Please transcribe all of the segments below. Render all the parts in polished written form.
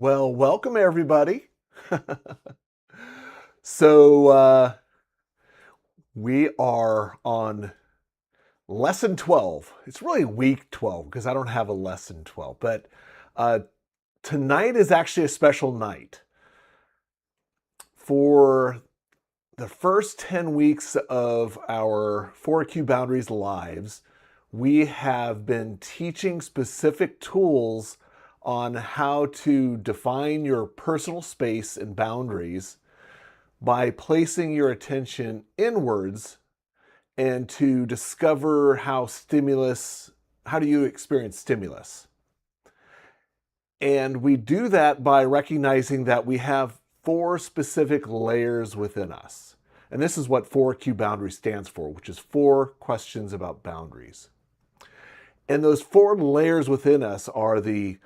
Well, welcome everybody. So we are on lesson 12. It's really week 12 because I don't have a lesson 12, but uh, tonight is actually a special night. For the first 10 weeks of our 4Q Boundaries lives, we have been teaching specific tools on how to define your personal space and boundaries by placing your attention inwards and to discover how do you experience stimulus. And we do that by recognizing that we have four specific layers within us. And this is what 4Q boundary stands for, which is four questions about boundaries. And those four layers within us are the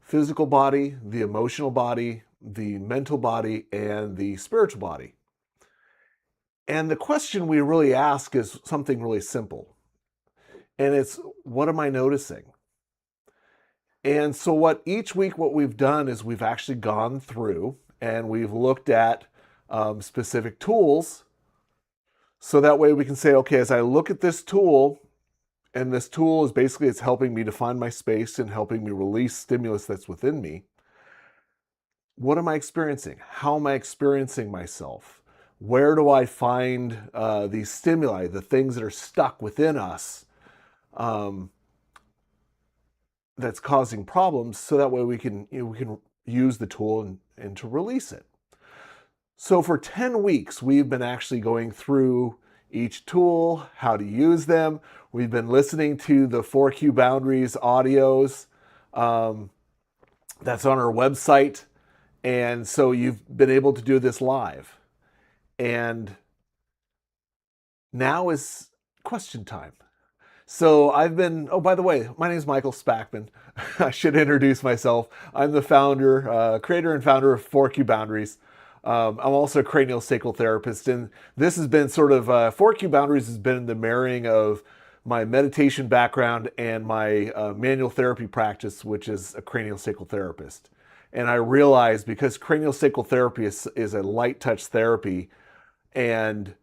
physical body, the emotional body, the mental body, and the spiritual body. And the question we really ask is something really simple. And it's, what am I noticing? And so each week what we've done is we've actually gone through and we've looked at specific tools. So that way we can say, okay, as I look at this tool, and this tool is basically, it's helping me define my space and helping me release stimulus that's within me. What am I experiencing? How am I experiencing myself? Where do I find these stimuli, the things that are stuck within us that's causing problems, so that way we can use the tool and to release it. So for 10 weeks, we've been actually going through each tool, how to use them. We've been listening to the 4Q Boundaries audios that's on our website. And so you've been able to do this live. And now is question time. So oh, by the way, my name is Michael Spackman. I should introduce myself. I'm the creator and founder of 4Q Boundaries. I'm also a cranial sacral therapist, and this has been sort of 4Q Boundaries has been the marrying of my meditation background and my manual therapy practice, which is a cranial sacral therapist. And I realized, because cranial sacral therapy is a light touch therapy, and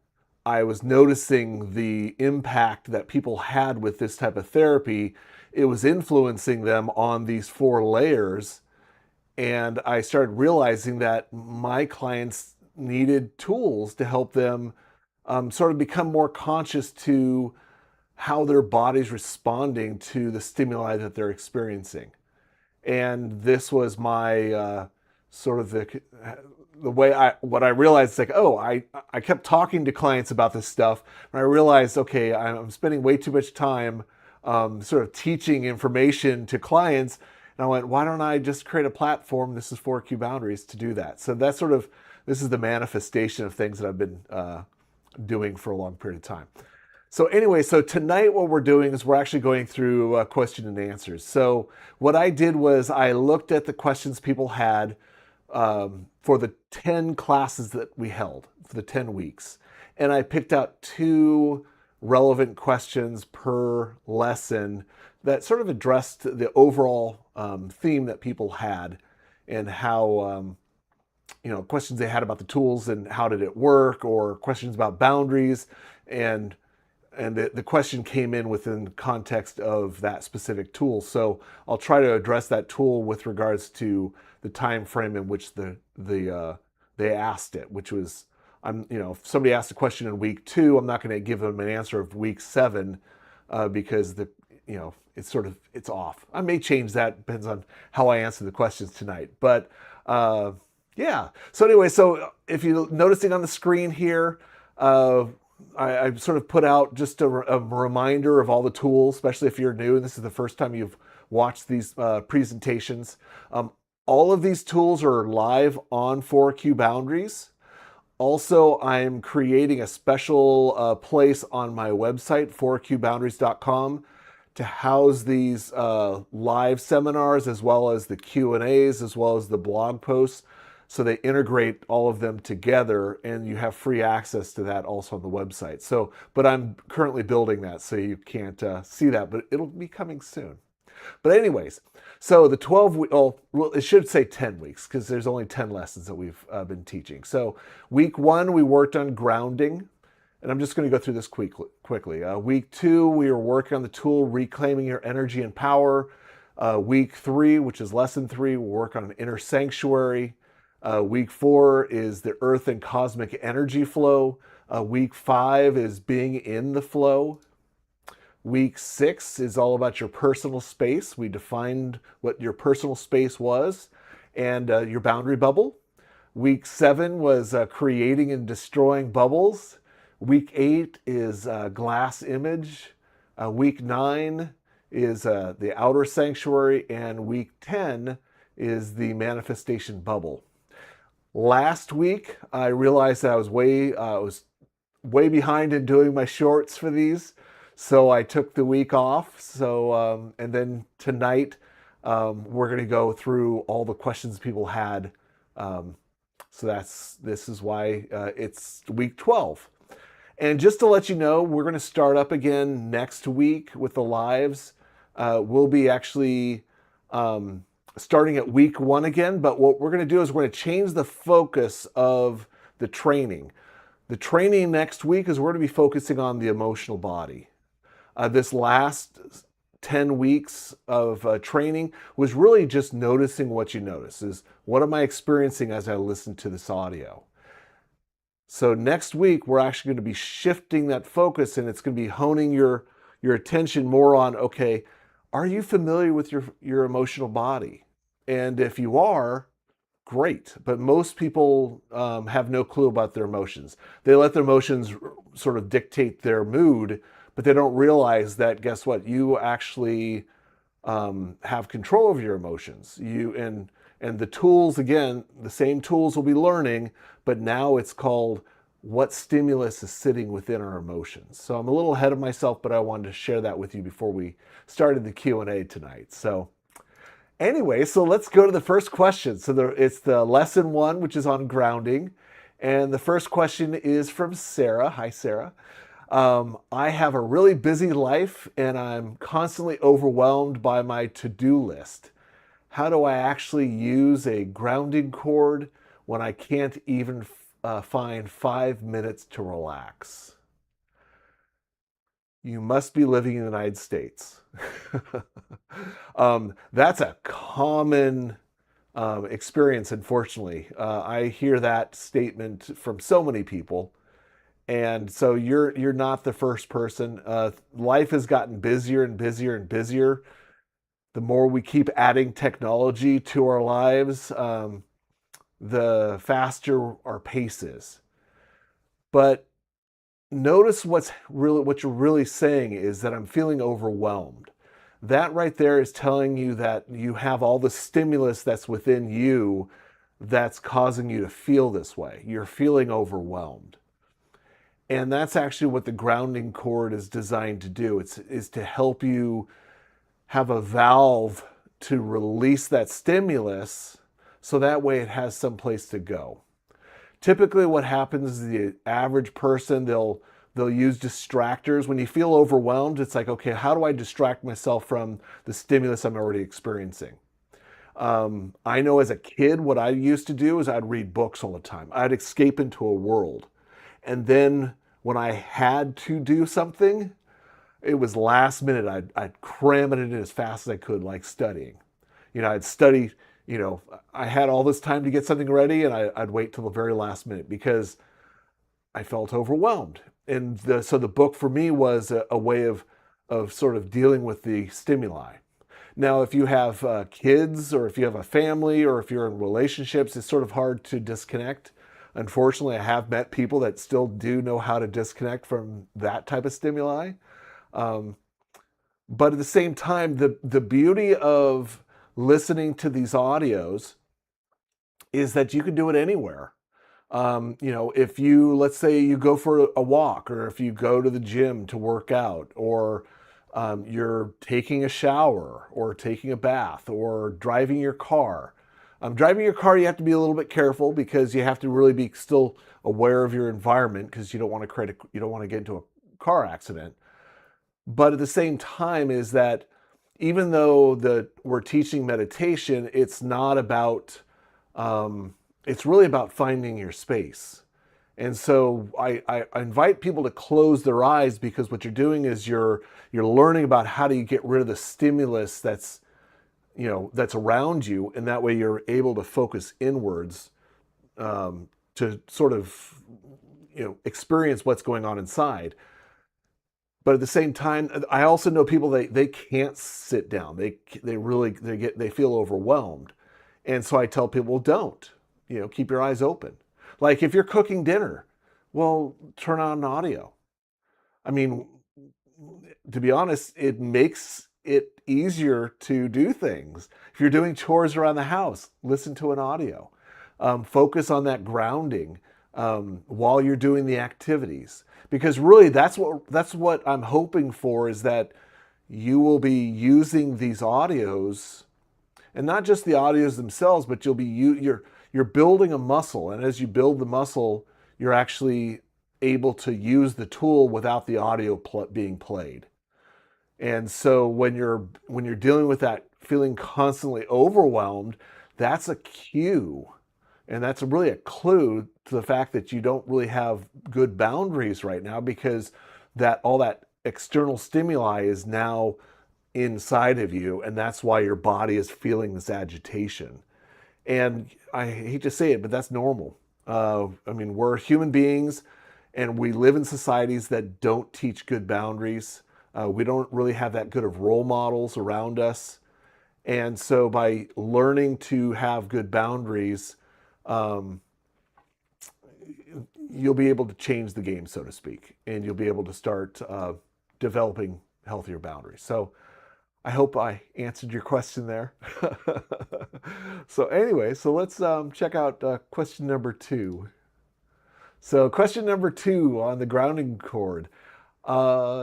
I was noticing the impact that people had with this type of therapy, it was influencing them on these four layers. And I started realizing that my clients needed tools to help them sort of become more conscious to how their body's responding to the stimuli that they're experiencing. And this was my sort of the way what I realized is like, oh, I kept talking to clients about this stuff, and I realized, okay, I'm spending way too much time sort of teaching information to clients. And I went, why don't I just create a platform? This is 4Q Boundaries to do that. So that's this is the manifestation of things that I've been doing for a long period of time. So anyway, so tonight what we're doing is we're actually going through question and answers. So what I did was I looked at the questions people had for the 10 classes that we held for the 10 weeks. And I picked out two relevant questions per lesson that sort of addressed the overall theme that people had, and how, questions they had about the tools and how did it work, or questions about boundaries. And the question came in within the context of that specific tool. So I'll try to address that tool with regards to the time frame in which they asked it, which was, if somebody asked a question in week 2, I'm not going to give them an answer of week 7 because it's off. I may change that, depends on how I answer the questions tonight. But yeah. So anyway, so if you're noticing on the screen here, I sort of put out just a reminder of all the tools, especially if you're new and this is the first time you've watched these presentations. All of these tools are live on 4Q Boundaries. Also, I'm creating a special place on my website, 4qboundaries.com, to house these live seminars, as well as the Q&As, as well as the blog posts. So they integrate all of them together, and you have free access to that also on the website. But I'm currently building that, so you can't see that, but it'll be coming soon. But anyways, so the 12 week, oh, well, it should say 10 weeks because there's only 10 lessons that we've been teaching. So week 1, we worked on grounding. And I'm just going to go through this quickly. Week 2, we were working on the tool Reclaiming Your Energy and Power. Week 3, which is lesson 3, we'll work on inner sanctuary. Week 4 is the earth and cosmic energy flow. Week 5 is being in the flow. Week 6 is all about your personal space. We defined what your personal space was and your boundary bubble. Week 7 was creating and destroying bubbles. Week 8 is glass image. Week 9 is the outer sanctuary. And week 10 is the manifestation bubble. Last week, I realized that I was way behind in doing my shorts for these. So I took the week off. So, and then tonight, we're going to go through all the questions people had. So this is why it's week 12. And just to let you know, we're going to start up again next week with the lives. We'll be actually starting at week 1 again. But what we're going to do is we're going to change the focus of the training. The training next week is we're going to be focusing on the emotional body. This last 10 weeks of training was really just noticing what you notice. Is what am I experiencing as I listen to this audio? So next week, we're actually going to be shifting that focus, and it's going to be honing your attention more on, okay, are you familiar with your emotional body? And if you are, great. But most people have no clue about their emotions. They let their emotions sort of dictate their mood, but they don't realize that, guess what? You actually have control of your emotions. And the tools, again, the same tools we'll be learning, but now it's called what stimulus is sitting within our emotions. So I'm a little ahead of myself, but I wanted to share that with you before we started the Q&A tonight. So anyway, so let's go to the first question. So it's the lesson 1, which is on grounding. And the first question is from Sarah. Hi, Sarah. I have a really busy life and I'm constantly overwhelmed by my to-do list. How do I actually use a grounding cord when I can't even find 5 minutes to relax? You must be living in the United States. That's a common experience, unfortunately. I hear that statement from so many people. And so you're not the first person. Life has gotten busier and busier and busier. The more we keep adding technology to our lives, the faster our pace is. But notice what you're really saying is that I'm feeling overwhelmed. That right there is telling you that you have all the stimulus that's within you that's causing you to feel this way. You're feeling overwhelmed. And that's actually what the grounding cord is designed to do. Is to help you have a valve to release that stimulus so that way it has some place to go. Typically what happens is the average person, they'll use distractors. When you feel overwhelmed, it's like, okay, how do I distract myself from the stimulus I'm already experiencing? I know as a kid, what I used to do is I'd read books all the time. I'd escape into a world. And then when I had to do something, it was last minute. I'd cram it in as fast as I could, like studying. I'd study, I had all this time to get something ready and I'd wait till the very last minute because I felt overwhelmed. And so the book for me was a way of sort of dealing with the stimuli. Now, if you have kids or if you have a family or if you're in relationships, it's sort of hard to disconnect. Unfortunately, I have met people that still do know how to disconnect from that type of stimuli. But at the same time, the beauty of listening to these audios is that you can do it anywhere. If let's say you go for a walk, or if you go to the gym to work out, or you're taking a shower, or taking a bath, or driving your car. Driving your car, you have to be a little bit careful because you have to really be still aware of your environment because you don't want to get into a car accident. But at the same time is that even though we're teaching meditation, it's not about, it's really about finding your space. And so I invite people to close their eyes, because what you're doing is you're learning about how do you get rid of the stimulus that's around you, and that way you're able to focus inwards, to sort of experience what's going on inside. But at the same time, I also know people, they can't sit down. They feel overwhelmed. And so I tell people, well, don't. Keep your eyes open. Like if you're cooking dinner, well, turn on audio. I mean, to be honest, it makes it easier to do things. If you're doing chores around the house, listen to an audio. Focus on that grounding, while you're doing the activities, because really that's what I'm hoping for, is that you will be using these audios, and not just the audios themselves, but you're building a muscle, and as you build the muscle, you're actually able to use the tool without the audio being played. And so when you're dealing with that feeling constantly overwhelmed, that's a cue, and that's really a clue to the fact that you don't really have good boundaries right now, because that all that external stimuli is now inside of you, and that's why your body is feeling this agitation. And I hate to say it, but that's normal. I mean, we're human beings, and we live in societies that don't teach good boundaries. We don't really have that good of role models around us. And so by learning to have good boundaries, um, you'll be able to change the game, so to speak, and you'll be able to start developing healthier boundaries. So I hope I answered your question there. So anyway, so let's check out question number 2. So question number 2 on the grounding cord.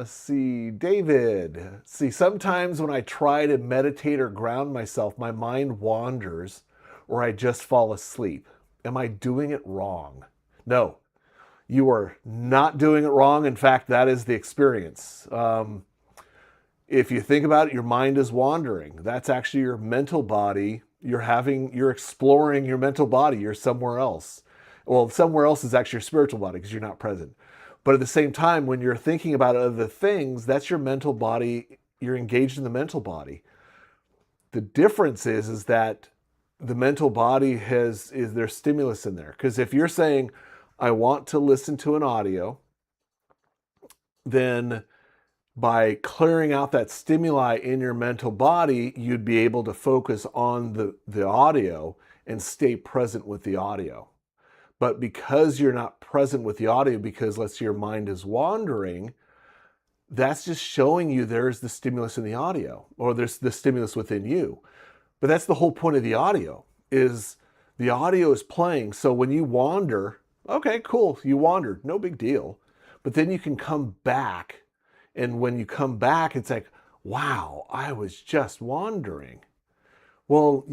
See, David. See, sometimes when I try to meditate or ground myself, my mind wanders, or I just fall asleep. Am I doing it wrong? No, you are not doing it wrong. In fact, that is the experience. If you think about it, your mind is wandering. That's actually your mental body. You're exploring your mental body. You're somewhere else. Well, somewhere else is actually your spiritual body, because you're not present. But at the same time, when you're thinking about other things, that's your mental body. You're engaged in the mental body. The difference is that the mental body is there's stimulus in there. Because if you're saying, I want to listen to an audio, then by clearing out that stimuli in your mental body, you'd be able to focus on the audio and stay present with the audio. But because you're not present with the audio, because let's say your mind is wandering, that's just showing you there's the stimulus in the audio, or there's the stimulus within you. But that's the whole point of the audio, is the audio is playing. So when you wander, okay, cool, you wandered, no big deal. But then you can come back. And when you come back, it's like, wow, I was just wandering. Well,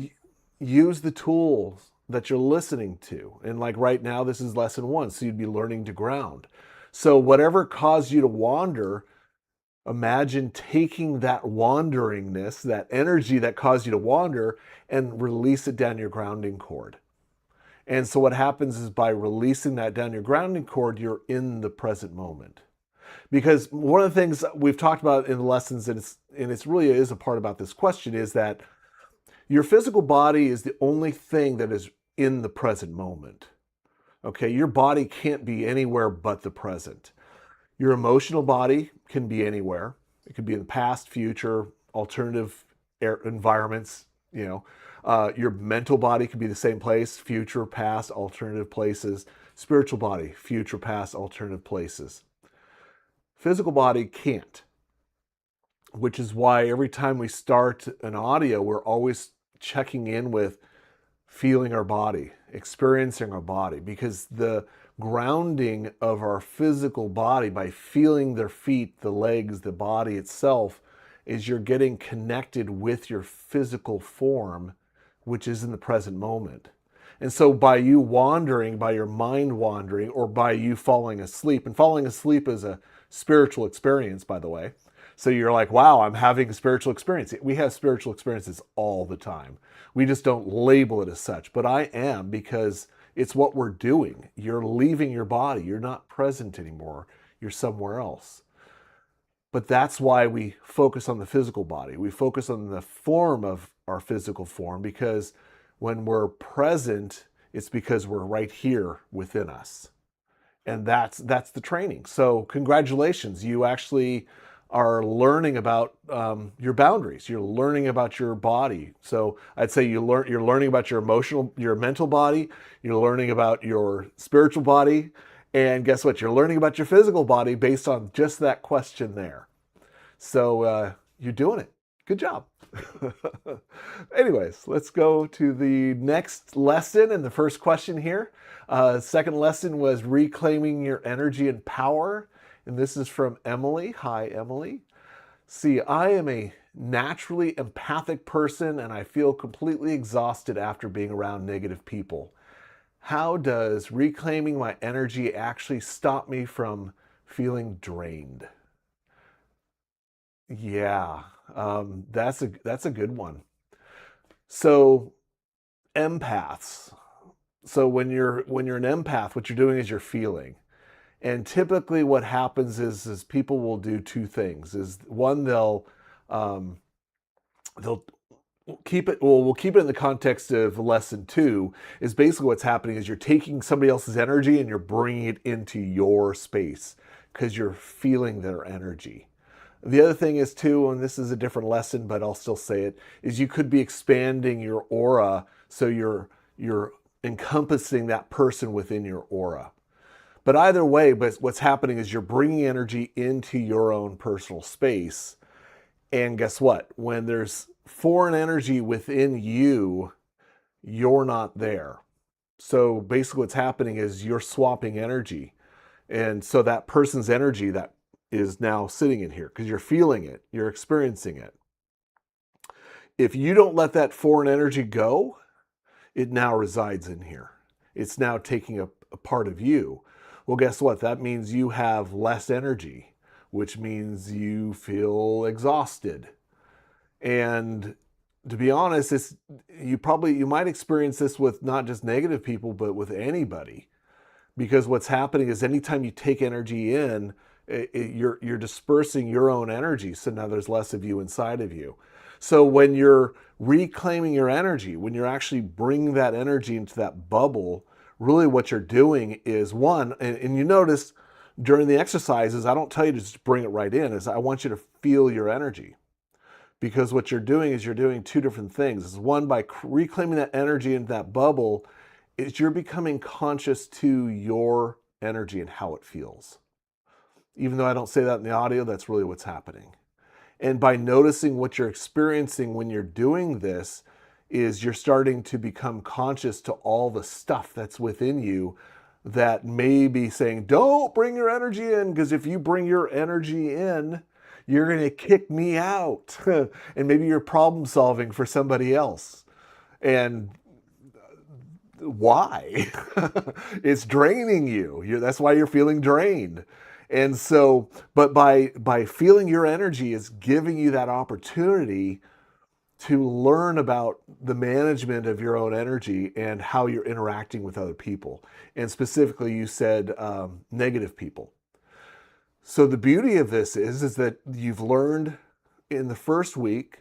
use the tools that you're listening to. And like right now, this is lesson 1, so you'd be learning to ground. So whatever caused you to wander, imagine taking that wanderingness, that energy that caused you to wander, and release it down your grounding cord. And so what happens is, by releasing that down your grounding cord, you're in the present moment. Because one of the things we've talked about in the lessons, and it's really is a part about this question, is that your physical body is the only thing that is in the present moment. Okay, your body can't be anywhere but the present. Your emotional body can be anywhere. It could be in the past, future, alternative environments. Your mental body could be the same place, future, past, alternative places. Spiritual body, future, past, alternative places. Physical body can't, which is why every time we start an audio, we're always checking in with feeling our body, experiencing our body, because the grounding of our physical body, by feeling their feet, the legs, the body itself, is you're getting connected with your physical form, which is in the present moment. And so by you wandering, by your mind wandering, or by you falling asleep, and falling asleep is a spiritual experience, by the way. So you're like, wow, I'm having a spiritual experience. We have spiritual experiences all the time. We just don't label it as such. But I am, because it's what we're doing. You're leaving your body. You're not present anymore. You're somewhere else. But that's why we focus on the physical body. We focus on the form of our physical form, because when we're present, it's because we're right here within us. And that's the training. So congratulations, you actually are learning about your boundaries. You're learning about your body. So I'd say you're learning about your mental body. You're learning about your spiritual body, and guess what? You're learning about your physical body based on just that question there. So you're doing it. Good job. Anyways, let's go to the next lesson and the first question here. Second lesson was reclaiming your energy and power. And this is from Emily. Hi, Emily. See, I am a naturally empathic person and I feel completely exhausted after being around negative people. How does reclaiming my energy actually stop me from feeling drained? Yeah, that's a good one. So empaths. So when you're an empath, what you're doing is you're feeling. And typically, what happens is people will do two things. Is one, um, they'll keep it. Well, we'll keep it in the context of lesson two. Is basically what's happening is you're taking somebody else's energy and you're bringing it into your space because you're feeling their energy. The other thing is too, and this is a different lesson, but I'll still say it, is you could be expanding your aura, so you're encompassing that person within your aura. But either way, but what's happening is you're bringing energy into your own personal space. And guess what? When there's foreign energy within you, you're not there. So basically what's happening is you're swapping energy. And so that person's energy that is now sitting in here because you're feeling it, you're experiencing it. If you don't let that foreign energy go, it now resides in here. It's now taking a part of you. Well, guess what? That means you have less energy, which means you feel exhausted. And to be honest, you might experience this with not just negative people, but with anybody. Because what's happening is anytime you take energy in, you're dispersing your own energy. So now there's less of you inside of you. So when you're reclaiming your energy, when you're actually bringing that energy into that bubble, really what you're doing is one, and you notice during the exercises, I don't tell you to just bring it right in, is I want you to feel your energy. Because what you're doing is you're doing two different things. Is one, by reclaiming that energy into that bubble, is you're becoming conscious to your energy and how it feels. Even though I don't say that in the audio, that's really what's happening. And by noticing what you're experiencing when you're doing this, is you're starting to become conscious to all the stuff that's within you that may be saying, don't bring your energy in, because if you bring your energy in, you're going to kick me out. And maybe you're problem solving for somebody else. And why? It's draining you. That's why you're feeling drained. And so, but by feeling your energy is giving you that opportunity to learn about the management of your own energy and how you're interacting with other people. And specifically, you said negative people. So the beauty of this is that you've learned in the first week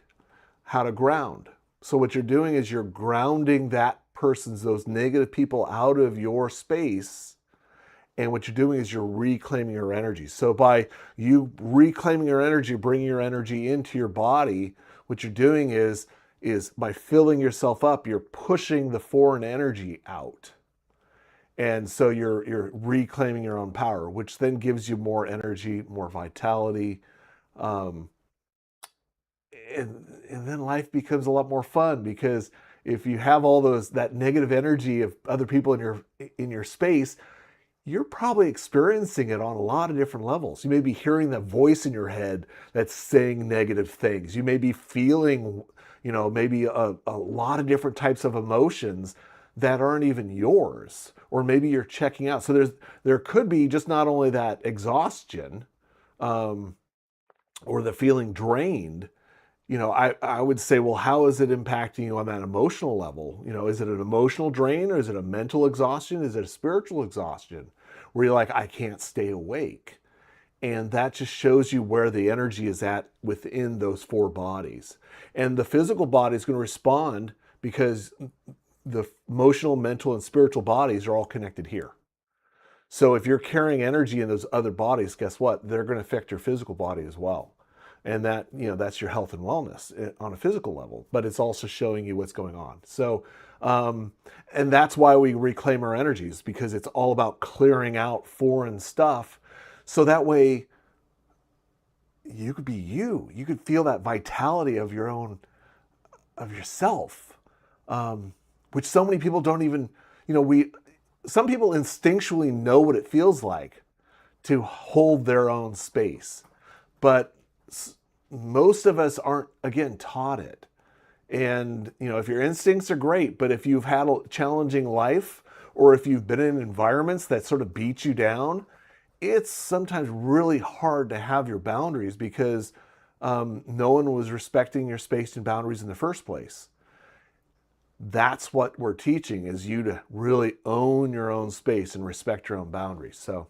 how to ground. So what you're doing is you're grounding those negative people out of your space. And what you're doing is you're reclaiming your energy. So by you reclaiming your energy, bringing your energy into your body, what you're doing is by filling yourself up, you're pushing the foreign energy out. And so you're reclaiming your own power, which then gives you more energy, more vitality. Um, and then life becomes a lot more fun, because if you have all that negative energy of other people in your space, you're probably experiencing it on a lot of different levels. You may be hearing that voice in your head that's saying negative things. You may be feeling, maybe a lot of different types of emotions that aren't even yours, or maybe you're checking out. So there could be just not only that exhaustion, or the feeling drained, I would say, well, how is it impacting you on that emotional level? Is it an emotional drain, or is it a mental exhaustion? Is it a spiritual exhaustion where you're like, I can't stay awake? And that just shows you where the energy is at within those four bodies. And the physical body is going to respond because the emotional, mental, and spiritual bodies are all connected here. So if you're carrying energy in those other bodies, guess what? They're going to affect your physical body as well. And that's your health and wellness on a physical level, but it's also showing you what's going on. So, and that's why we reclaim our energies, because it's all about clearing out foreign stuff. So that way you could be you. You could feel that vitality of of yourself, which so many people don't even, some people instinctually know what it feels like to hold their own space, but most of us aren't, again, taught it. And if your instincts are great, but if you've had a challenging life, or if you've been in environments that sort of beat you down, it's sometimes really hard to have your boundaries, because no one was respecting your space and boundaries in the first place. That's what we're teaching, is you to really own your own space and respect your own boundaries. So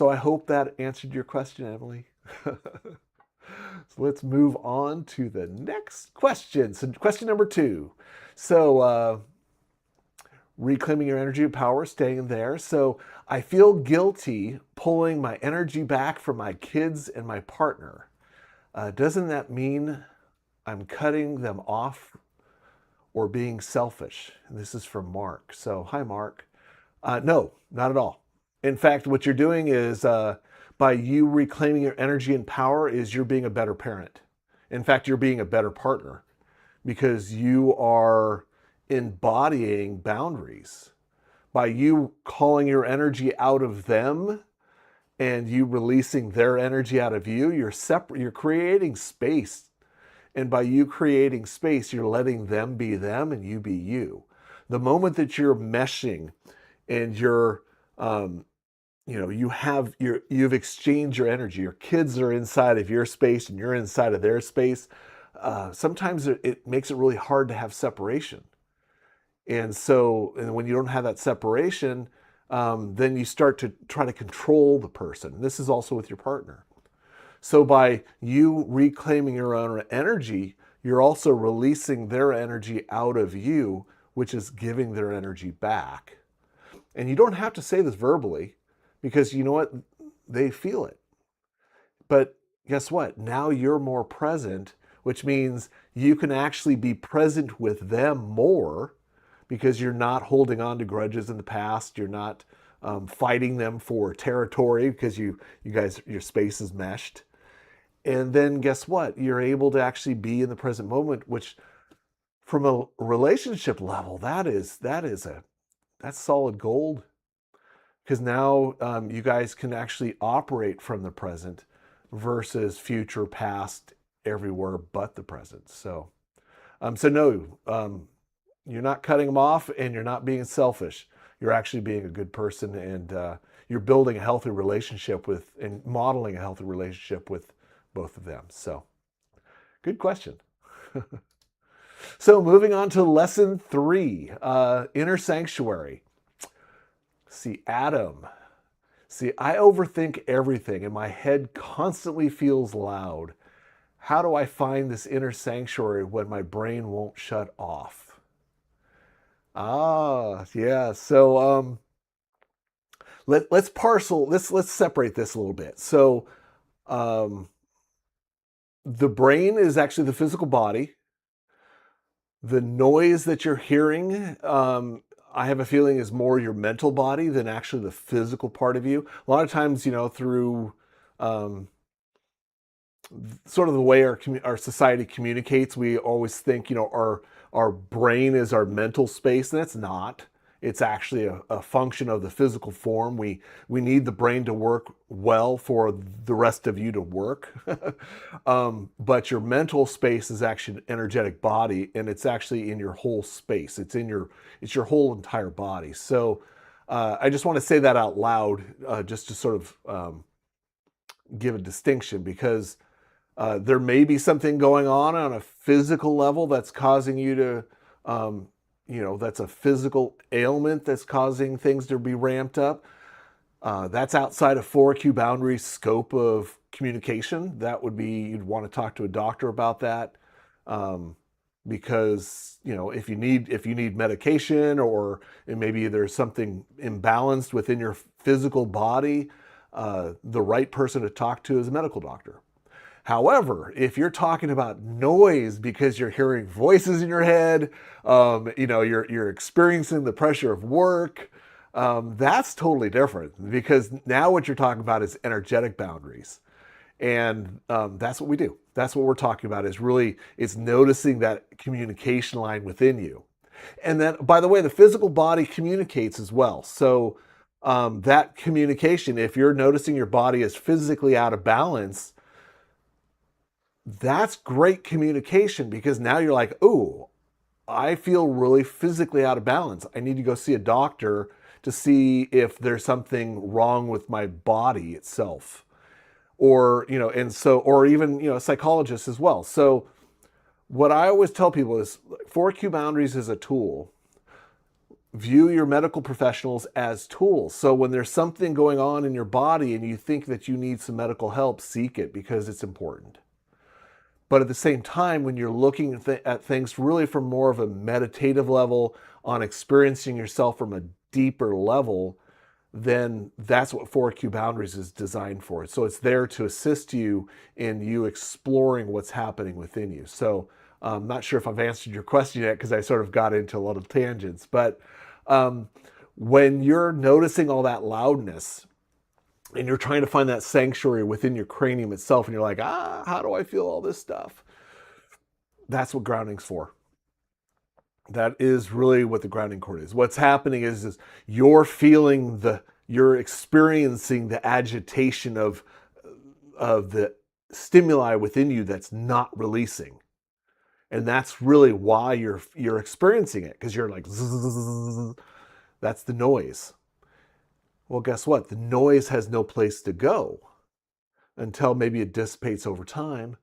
I hope that answered your question, Emily. So let's move on to the next question. So question number 2. So reclaiming your energy of power, staying there. So I feel guilty pulling my energy back from my kids and my partner. Doesn't that mean I'm cutting them off or being selfish? And this is from Mark. So hi, Mark. No, not at all. In fact, what you're doing is, by you reclaiming your energy and power, is you're being a better parent. In fact, you're being a better partner, because you are embodying boundaries. By you calling your energy out of them and you releasing their energy out of you, you're creating space. And by you creating space, you're letting them be them and you be you. The moment that you're meshing and you've exchanged your energy, your kids are inside of your space and you're inside of their space, sometimes it makes it really hard to have separation. And when you don't have that separation, then you start to try to control the person. This is also with your partner. So by you reclaiming your own energy, you're also releasing their energy out of you, which is giving their energy back. And you don't have to say this verbally, because you know what? They feel it. But guess what? Now you're more present, which means you can actually be present with them more, because you're not holding on to grudges in the past. You're not fighting them for territory, because you guys, your space is meshed. And then guess what? You're able to actually be in the present moment, which from a relationship level, that's solid gold. Because now you guys can actually operate from the present versus future, past, everywhere but the present. So no, you're not cutting them off, and you're not being selfish. You're actually being a good person, and you're building a healthy relationship with, and modeling a healthy relationship with both of them. So good question. So moving on to lesson 3, inner sanctuary. See, Adam. See, I overthink everything and my head constantly feels loud. How do I find this inner sanctuary when my brain won't shut off? Ah, yeah. So let's separate this a little bit. So um, the brain is actually the physical body. The noise that you're hearing, I have a feeling, is more your mental body than actually the physical part of you. A lot of times, through um, sort of the way our society communicates, we always think, our brain is our mental space, and it's not. It's actually a function of the physical form. We need the brain to work well for the rest of you to work. But your mental space is actually an energetic body, and it's actually in your whole space. It's your whole entire body. So I just want to say that out loud, just to sort of give a distinction, because There may be something going on a physical level that's causing you to, that's a physical ailment that's causing things to be ramped up. That's outside of 4Q boundary scope of communication. That would be, you'd want to talk to a doctor about that. Um, because if you need medication, or maybe there's something imbalanced within your physical body, the right person to talk to is a medical doctor. However, if you're talking about noise because you're hearing voices in your head, you're experiencing the pressure of work, that's totally different, because now what you're talking about is energetic boundaries. And that's what we do. That's what we're talking about, is really, it's noticing that communication line within you. And then, by the way, the physical body communicates as well. So that communication, if you're noticing your body is physically out of balance, that's great communication, because now you're like, oh, I feel really physically out of balance. I need to go see a doctor to see if there's something wrong with my body itself. Or, or even, a psychologist as well. So what I always tell people is 4Q boundaries is a tool. View your medical professionals as tools. So when there's something going on in your body and you think that you need some medical help, seek it, because it's important. But at the same time, when you're looking at things really from more of a meditative level, on experiencing yourself from a deeper level, then that's what 4Q boundaries is designed for. So it's there to assist you in you exploring what's happening within you. So I'm not sure if I've answered your question yet, because I sort of got into a lot of tangents. But when you're noticing all that loudness, and you're trying to find that sanctuary within your cranium itself, and you're like, how do I feel all this stuff? That's what grounding's for. That is really what the grounding cord is. What's happening is you're experiencing the agitation of the stimuli within you that's not releasing. And that's really why you're experiencing it, because you're like, zzz, that's the noise. Well, guess what? The noise has no place to go until maybe it dissipates over time.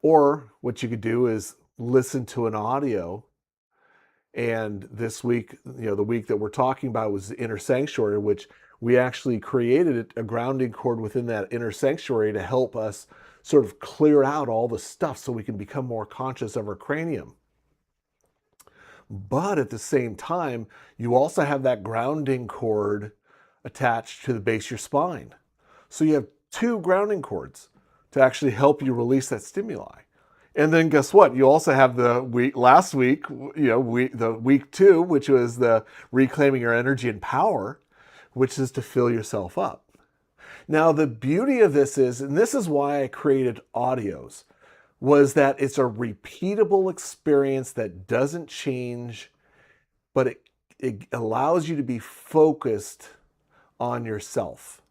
Or what you could do is listen to an audio. And this week, the week that we're talking about was the inner sanctuary, which we actually created a grounding cord within that inner sanctuary to help us sort of clear out all the stuff so we can become more conscious of our cranium. But at the same time, you also have that grounding cord attached to the base of your spine. So you have two grounding cords to actually help you release that stimuli. And then guess what? You also have the last week, the week 2, which was the reclaiming your energy and power, which is to fill yourself up. Now, the beauty of this is, and this is why I created audios, was that it's a repeatable experience that doesn't change, but it allows you to be focused on yourself.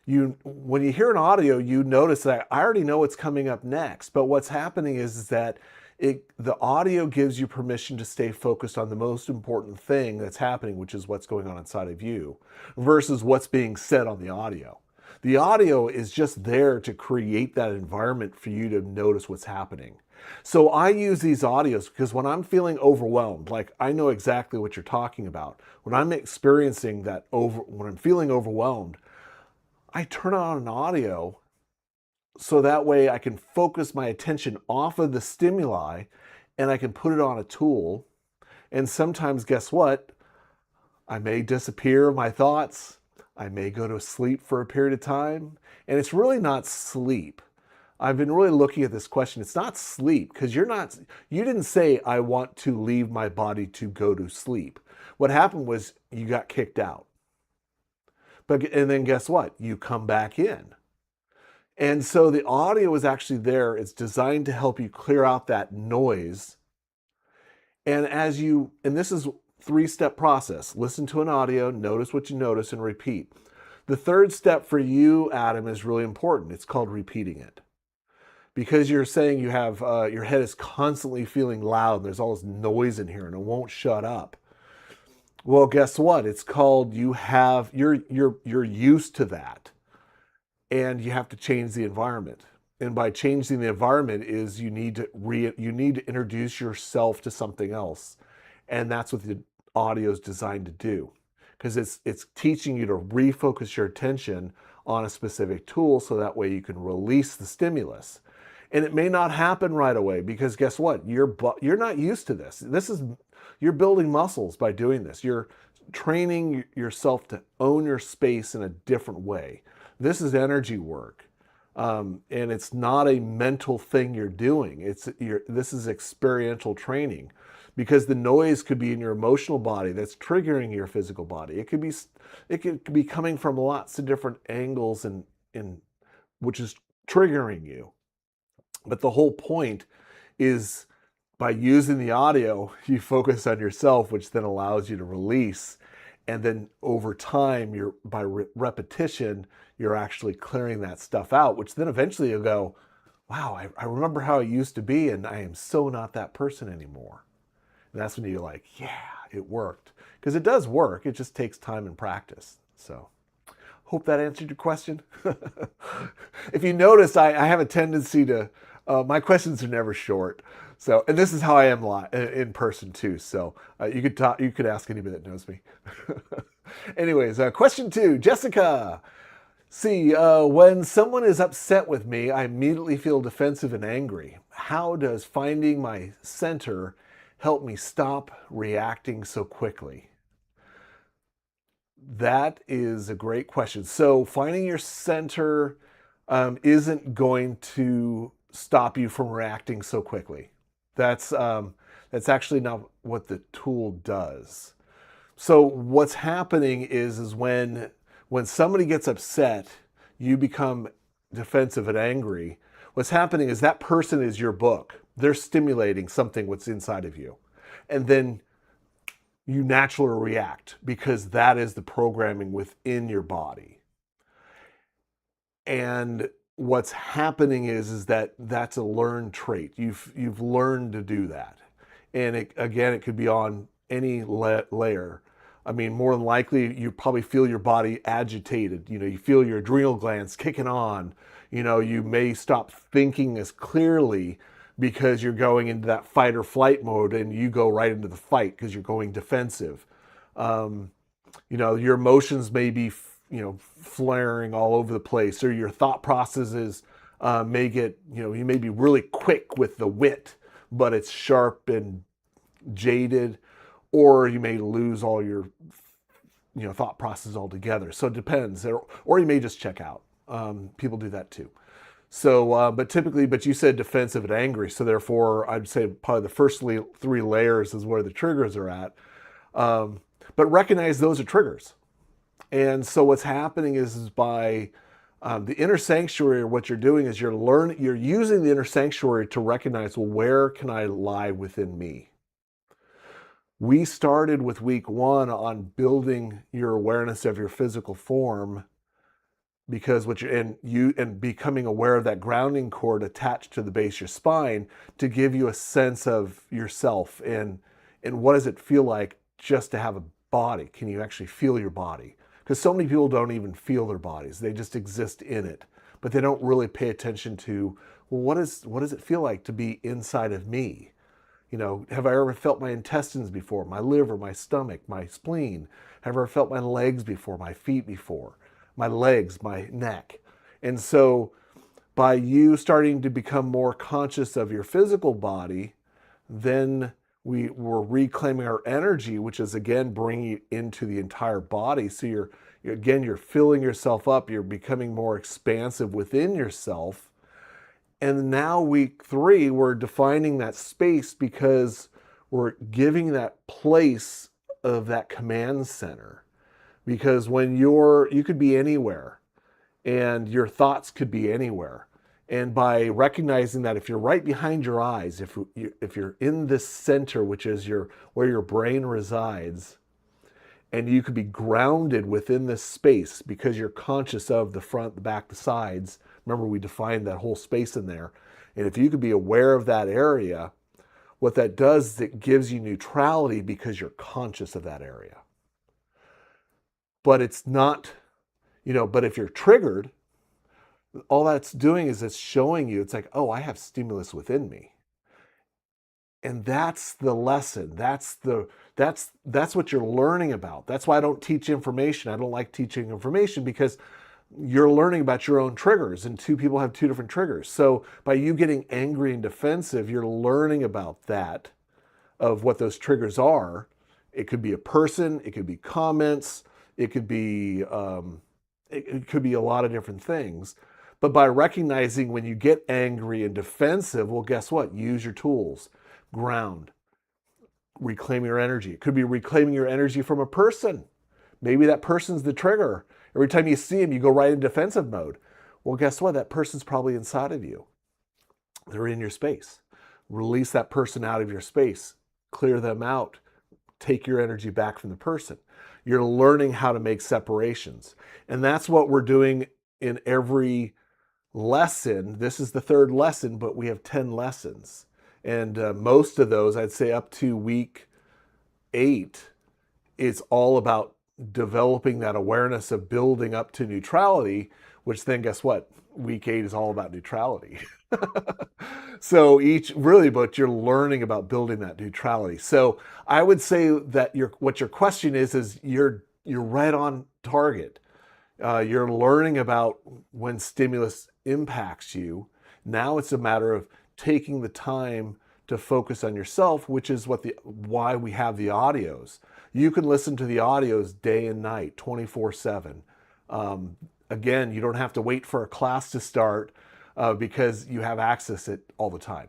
When you hear an audio, you notice that I already know what's coming up next. But what's happening is that the audio gives you permission to stay focused on the most important thing that's happening, which is what's going on inside of you, versus what's being said on the audio. The audio is just there to create that environment for you to notice what's happening. So I use these audios because when I'm feeling overwhelmed, like I know exactly what you're talking about. When I'm experiencing when I'm feeling overwhelmed, I turn on an audio so that way I can focus my attention off of the stimuli and I can put it on a tool. And sometimes, guess what? I may disappear my thoughts. I may go to sleep for a period of time. And it's really not sleep. I've been really looking at this question. It's not sleep, because you didn't say, I want to leave my body to go to sleep. What happened was you got kicked out. And then guess what? You come back in. And so the audio is actually there. It's designed to help you clear out that noise. And this is 3-step process. Listen to an audio, notice what you notice, and repeat. The third step for you, Adam, is really important. It's called repeating it. Because you're saying you have, your head is constantly feeling loud, and there's all this noise in here and it won't shut up. Well, guess what? It's called you're used to that, and you have to change the environment. and by changing the environment is you need to introduce yourself to something else, and that's what the audio is designed to do, because it's teaching you to refocus your attention on a specific tool, so that way you can release the stimulus. And it may not happen right away, because guess what? You're not used to this. You're building muscles by doing this. You're training yourself to own your space in a different way. This is energy work. And it's not a mental thing you're doing. This is experiential training, because the noise could be in your emotional body that's triggering your physical body. It could be coming from lots of different angles, and which is triggering you. But the whole point is, by using the audio, you focus on yourself, which then allows you to release. And then over time, by repetition, you're actually clearing that stuff out, which then eventually you'll go, wow, I remember how I used to be, and I am so not that person anymore. And that's when you're like, yeah, it worked. Because it does work. It just takes time and practice. So hope that answered your question. If you notice, I have a tendency to, my questions are never short. So, and this is how I am in person too. So you could ask anybody that knows me. Anyways, question 2, Jessica. See, when someone is upset with me, I immediately feel defensive and angry. How does finding my center help me stop reacting so quickly? That is a great question. So finding your center isn't going to stop you from reacting so quickly. That's actually not what the tool does. So what's happening is when somebody gets upset, you become defensive and angry. What's happening is that person is your book. They're stimulating something what's inside of you. And then you naturally react, because that is the programming within your body. And what's happening is that that's a learned trait. You've learned to do that. And it could be on any layer. I mean, more than likely, you probably feel your body agitated. You feel your adrenal glands kicking on. You may stop thinking as clearly, because you're going into that fight or flight mode, and you go right into the fight because you're going defensive. Your emotions may be, flaring all over the place, or your thought processes may get, you may be really quick with the wit, but it's sharp and jaded, or you may lose all your, thought process altogether. So it depends, or you may just check out. People do that too. So, but you said defensive and angry. So therefore, I'd say probably the first 3 layers is where the triggers are at. But recognize those are triggers. And so what's happening is by the inner sanctuary, what you're doing is you're using the inner sanctuary to recognize, well, where can I lie within me? We started with week 1 on building your awareness of your physical form, because and becoming aware of that grounding cord attached to the base of your spine, to give you a sense of yourself, and what does it feel like just to have a body? Can you actually feel your body? Because so many people don't even feel their bodies. They just exist in it, but they don't really pay attention to, well, what does it feel like to be inside of me? Have I ever felt my intestines before, my liver, my stomach, my spleen? Have I ever felt my legs before, my feet before, my legs, my neck? And so by you starting to become more conscious of your physical body, then we're reclaiming our energy, which is again bringing it into the entire body. So you're filling yourself up. You're becoming more expansive within yourself. And now week 3, we're defining that space, because we're giving that place of that command center. Because when you could be anywhere, and your thoughts could be anywhere. And by recognizing that if you're right behind your eyes, if you're in this center, which is where your brain resides, and you could be grounded within this space because you're conscious of the front, the back, the sides. Remember, we defined that whole space in there. And if you could be aware of that area, what that does is it gives you neutrality, because you're conscious of that area. But it's not, but if you're triggered, All that's doing is it's showing you, it's like, oh, I have stimulus within me. And that's the lesson. That's what you're learning about. That's why I don't teach information. I don't like teaching information, because you're learning about your own triggers, and two people have two different triggers. So by you getting angry and defensive, you're learning about that, of what those triggers are. It could be a person, it could be comments, it could be it could be a lot of different things. But by recognizing when you get angry and defensive, well, guess what? Use your tools. Ground, reclaim your energy. It could be reclaiming your energy from a person. Maybe that person's the trigger. Every time you see him, you go right in defensive mode. Well, guess what? That person's probably inside of you. They're in your space. Release that person out of your space. Clear them out. Take your energy back from the person. You're learning how to make separations. And that's what we're doing in every lesson. This is the third lesson, but we have 10 lessons. And most of those, I'd say up to week 8, it's all about developing that awareness of building up to neutrality, which then guess what? Week 8 is all about neutrality. So but you're learning about building that neutrality. So I would say that what your question is you're right on target. You're learning about when stimulus impacts you. Now it's a matter of taking the time to focus on yourself, which is why we have the audios. You can listen to the audios day and night, 24/7. Again, you don't have to wait for a class to start, because you have access to it all the time.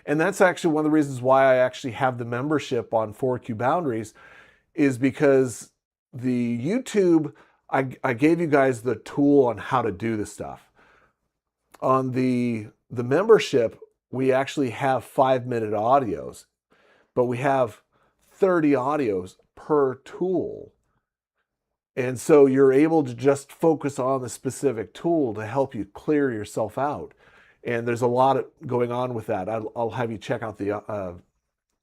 And that's actually one of the reasons why I actually have the membership on 4Q Boundaries, is because the YouTube, I gave you guys the tool on how to do this stuff. On the membership, we actually have 5-minute audios, but we have 30 audios per tool. And so you're able to just focus on the specific tool to help you clear yourself out. And there's a lot going on with that. I'll have you check out the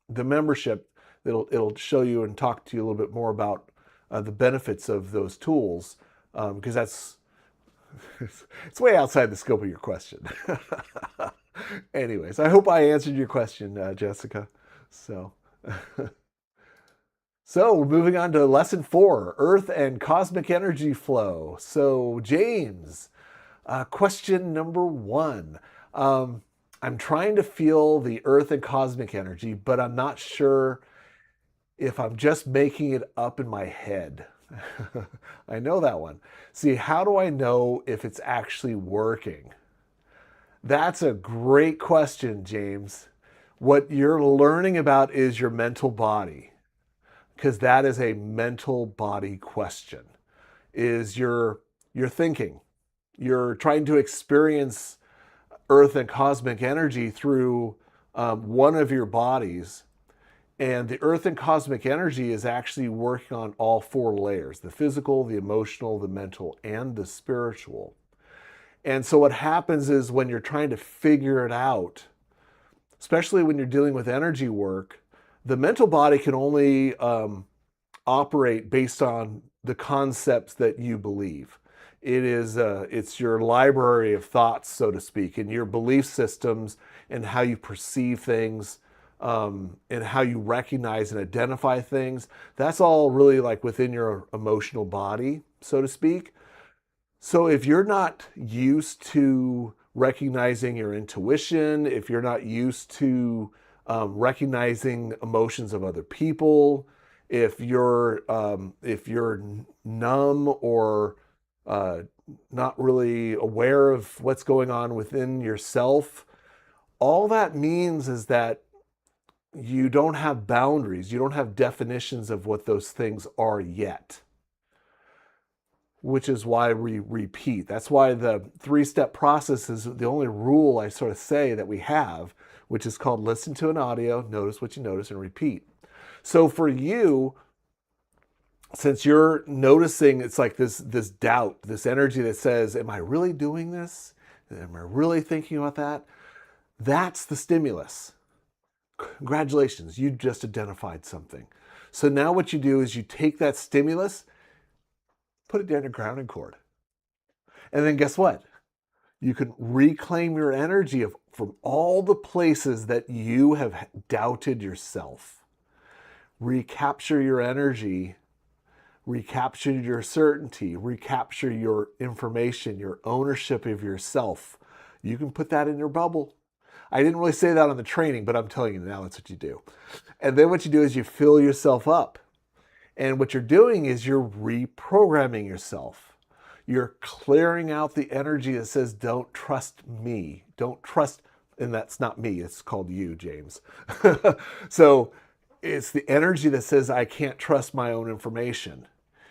membership. It'll show you and talk to you a little bit more about the benefits of those tools, because it's way outside the scope of your question. Anyways, I hope I answered your question, Jessica. So we're moving on to lesson 4, Earth and Cosmic Energy Flow. So James, question number 1. I'm trying to feel the Earth and cosmic energy, but I'm not sure if I'm just making it up in my head. I know that one. See, how do I know if it's actually working? That's a great question, James. What you're learning about is your mental body, because that is a mental body question. Is your thinking. You're trying to experience Earth and cosmic energy through one of your bodies. And the Earth and cosmic energy is actually working on all 4 layers: the physical, the emotional, the mental, and the spiritual. And so what happens is when you're trying to figure it out, especially when you're dealing with energy work, the mental body can only operate based on the concepts that you believe. It's your library of thoughts, so to speak, and your belief systems and how you perceive things, and how you recognize and identify things. That's all really like within your emotional body, so to speak. So if you're not used to recognizing your intuition, if you're not used to recognizing emotions of other people, if you're numb or not really aware of what's going on within yourself, all that means is that you don't have boundaries. You don't have definitions of what those things are yet, which is why we repeat. That's why the 3-step process is the only rule I sort of say that we have, which is called listen to an audio, notice what you notice, and repeat. So for you, since you're noticing, it's like this doubt, this energy that says, am I really doing this? Am I really thinking about that? That's the stimulus. Congratulations, you just identified something. So now what you do is you take that stimulus, put it down your grounding cord. And then guess what? You can reclaim your energy from all the places that you have doubted yourself. Recapture your energy, recapture your certainty, recapture your information, your ownership of yourself. You can put that in your bubble. I didn't really say that on the training, but I'm telling you now that's what you do. And then what you do is you fill yourself up. And what you're doing is you're reprogramming yourself. You're clearing out the energy that says, don't trust me. Don't trust, and that's not me, it's called you, James. So it's the energy that says, I can't trust my own information.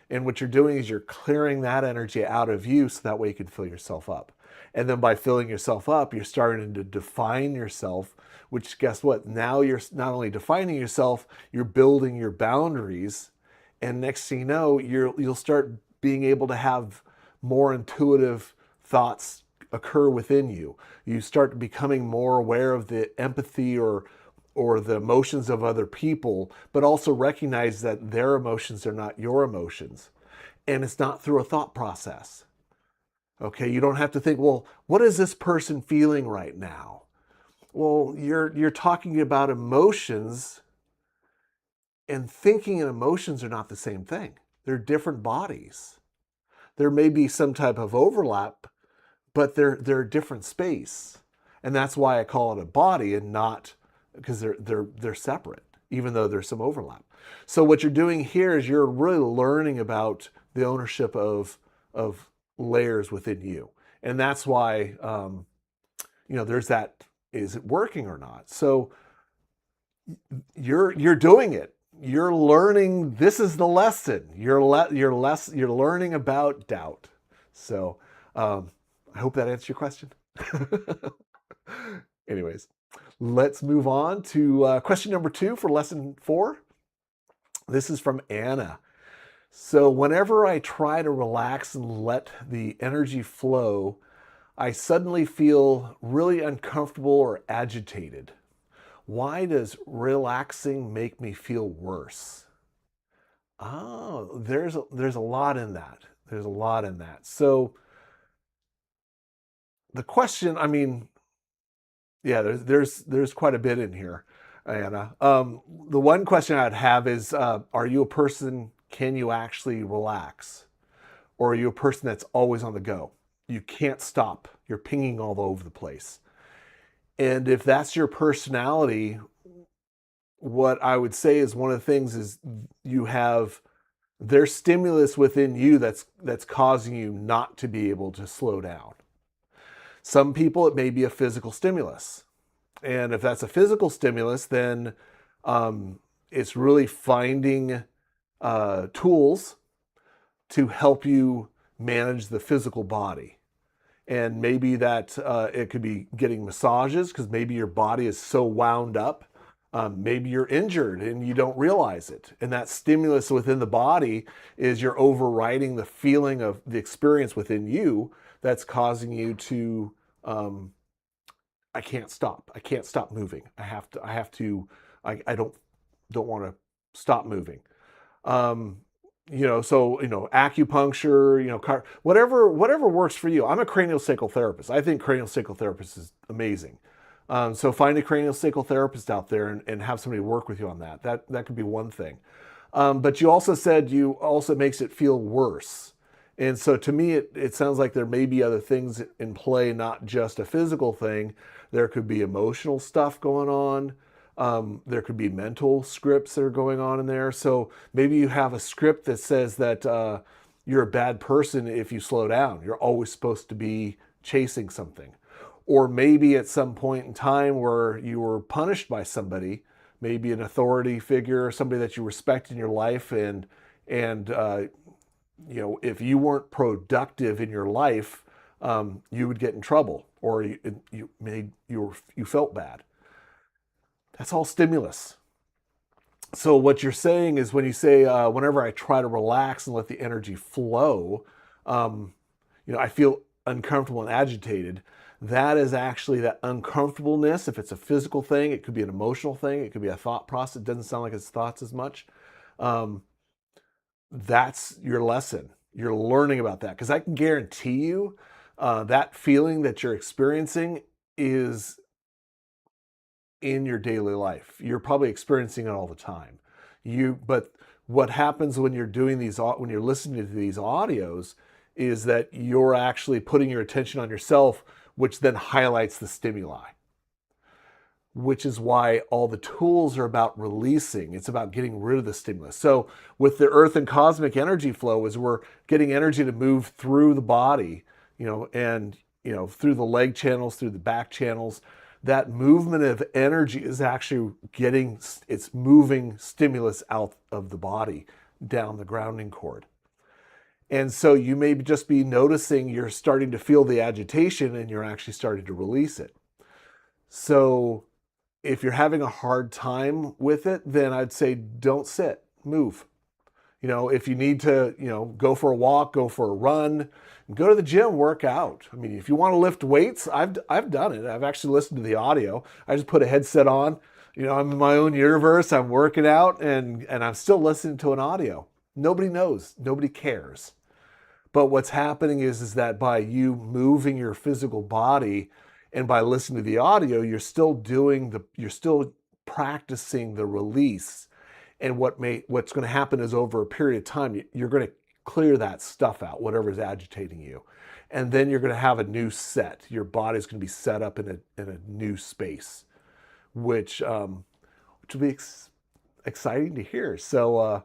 And what you're doing is you're clearing that energy out of you so that way you can fill yourself up. And then by filling yourself up, you're starting to define yourself, which guess what? Now you're not only defining yourself, you're building your boundaries. And next thing you know, you'll start being able to have more intuitive thoughts occur within you. You start becoming more aware of the empathy or the emotions of other people, but also recognize that their emotions are not your emotions. And it's not through a thought process. Okay, you don't have to think, well, what is this person feeling right now? Well, you're talking about emotions, and thinking and emotions are not the same thing. They're different bodies. There may be some type of overlap, but they're a different space. And that's why I call it a body and not because they're separate, even though there's some overlap. So what you're doing here is you're really learning about the ownership of layers within you, and that's why there's that. Is it working or not? So you're doing it. You're learning. This is the lesson. You're learning about doubt. So I hope that answers your question. Anyways, let's move on to question number 2 for lesson 4. This is from Anna. So whenever I try to relax and let the energy flow, I suddenly feel really uncomfortable or agitated. Why does relaxing make me feel worse? Oh, there's a lot in that. There's a lot in that. So the question, I mean, yeah, there's quite a bit in here, Anna. The one question I'd have is, are you a person? Can you actually relax, or are you a person that's always on the go? You can't stop. You're pinging all over the place. And if that's your personality, what I would say is one of the things is you have there's stimulus within you that's causing you not to be able to slow down. Some people, it may be a physical stimulus. And if that's a physical stimulus, then it's really finding tools to help you manage the physical body. And maybe that it could be getting massages because maybe your body is so wound up. Maybe you're injured and you don't realize it. And that stimulus within the body is you're overriding the feeling of the experience within you that's causing you to, I can't stop. I can't stop moving. I don't want to stop moving. So acupuncture, whatever works for you. I'm a craniosacral therapist. I think craniosacral therapist is amazing. So find a craniosacral therapist out there and have somebody work with you on that. That could be one thing. But you also said you also makes it feel worse. And so to me, it sounds like there may be other things in play, not just a physical thing. There could be emotional stuff going on. There could be mental scripts that are going on in there. So maybe you have a script that says that you're a bad person if you slow down. You're always supposed to be chasing something. Or maybe at some point in time where you were punished by somebody, maybe an authority figure, somebody that you respect in your life, and if you weren't productive in your life, you would get in trouble, or you felt bad. That's all stimulus. So what you're saying is when you say, whenever I try to relax and let the energy flow, I feel uncomfortable and agitated. That is actually that uncomfortableness. If it's a physical thing, it could be an emotional thing. It could be a thought process. It doesn't sound like it's thoughts as much. That's your lesson. You're learning about that. Because I can guarantee you, that feeling that you're experiencing is in your daily life. You're probably experiencing it all the time. But what happens when you're doing these, when you're listening to these audios, is that you're actually putting your attention on yourself, which then highlights the stimuli. Which is why all the tools are about releasing. It's about getting rid of the stimulus. So with the earth and cosmic energy flow, as we're getting energy to move through the body, and through the leg channels, through the back channels, that movement of energy is actually it's moving stimulus out of the body down the grounding cord. And so you may just be noticing you're starting to feel the agitation and you're actually starting to release it. So if you're having a hard time with it, then I'd say don't sit, move. If you need to, go for a walk, go for a run, go to the gym, work out. I mean, if you want to lift weights, I've done it. I've actually listened to the audio. I just put a headset on. I'm in my own universe. I'm working out, and I'm still listening to an audio. Nobody knows. Nobody cares. But what's happening is that by you moving your physical body and by listening to the audio, you're still practicing the release. And what's going to happen is over a period of time, you're going to clear that stuff out, whatever is agitating you. And then you're going to have a new set. Your body's going to be set up in a new space, which will be exciting to hear. So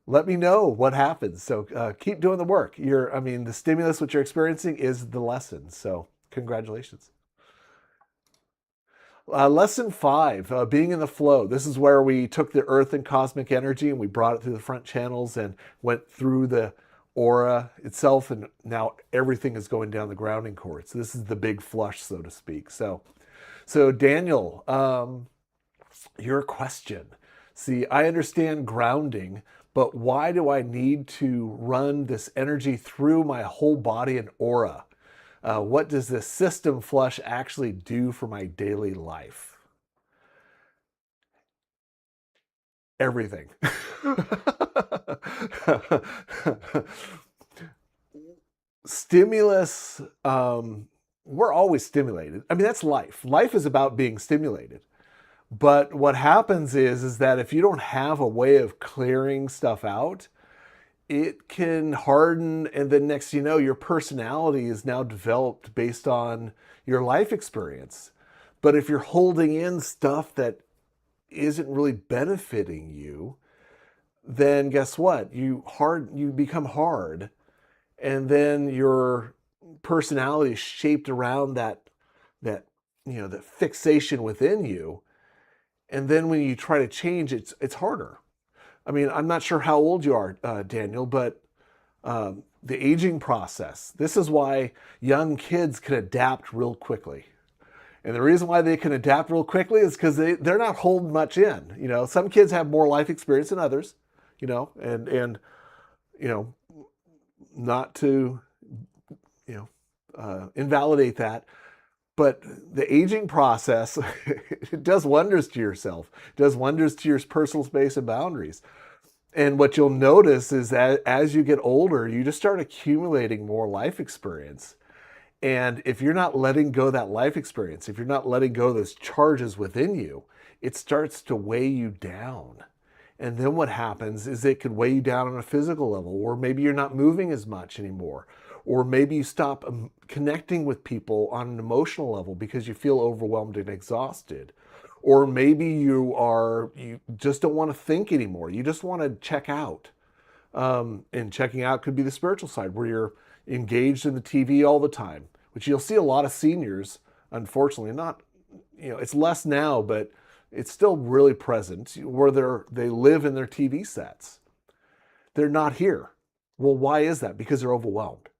let me know what happens. So keep doing the work. The stimulus, what you're experiencing, is the lesson. So congratulations. Lesson 5, being in the flow. This is where we took the earth and cosmic energy and we brought it through the front channels and went through the aura itself, and now everything is going down the grounding cord. So this is the big flush, so to speak. So Daniel, your question. See, I understand grounding, but why do I need to run this energy through my whole body and aura? What does this system flush actually do for my daily life? Everything. Stimulus, we're always stimulated. That's life. Life is about being stimulated. But what happens is that if you don't have a way of clearing stuff out, it can harden, and then next you know, your personality is now developed based on your life experience. But if you're holding in stuff that isn't really benefiting you, then guess what? You become hard, and then your personality is shaped around that fixation within you. And then when you try to change, it's harder. I'm not sure how old you are, Daniel, but the aging process. This is why young kids can adapt real quickly. And the reason why they can adapt real quickly is because they're not holding much in. Some kids have more life experience than others, and not to, invalidate that. But the aging process, it does wonders to yourself. It does wonders to your personal space and boundaries. And what you'll notice is that as you get older, you just start accumulating more life experience. And if you're not letting go of that life experience, if you're not letting go of those charges within you, it starts to weigh you down. And then what happens is it could weigh you down on a physical level, or maybe you're not moving as much anymore. Or maybe you stop connecting with people on an emotional level because you feel overwhelmed and exhausted. Or maybe you just don't want to think anymore. You just want to check out. And checking out could be the spiritual side, where you're engaged in the TV all the time, which you'll see a lot of seniors, unfortunately. It's less now, but it's still really present, where they live in their TV sets. They're not here. Well, why is that? Because they're overwhelmed.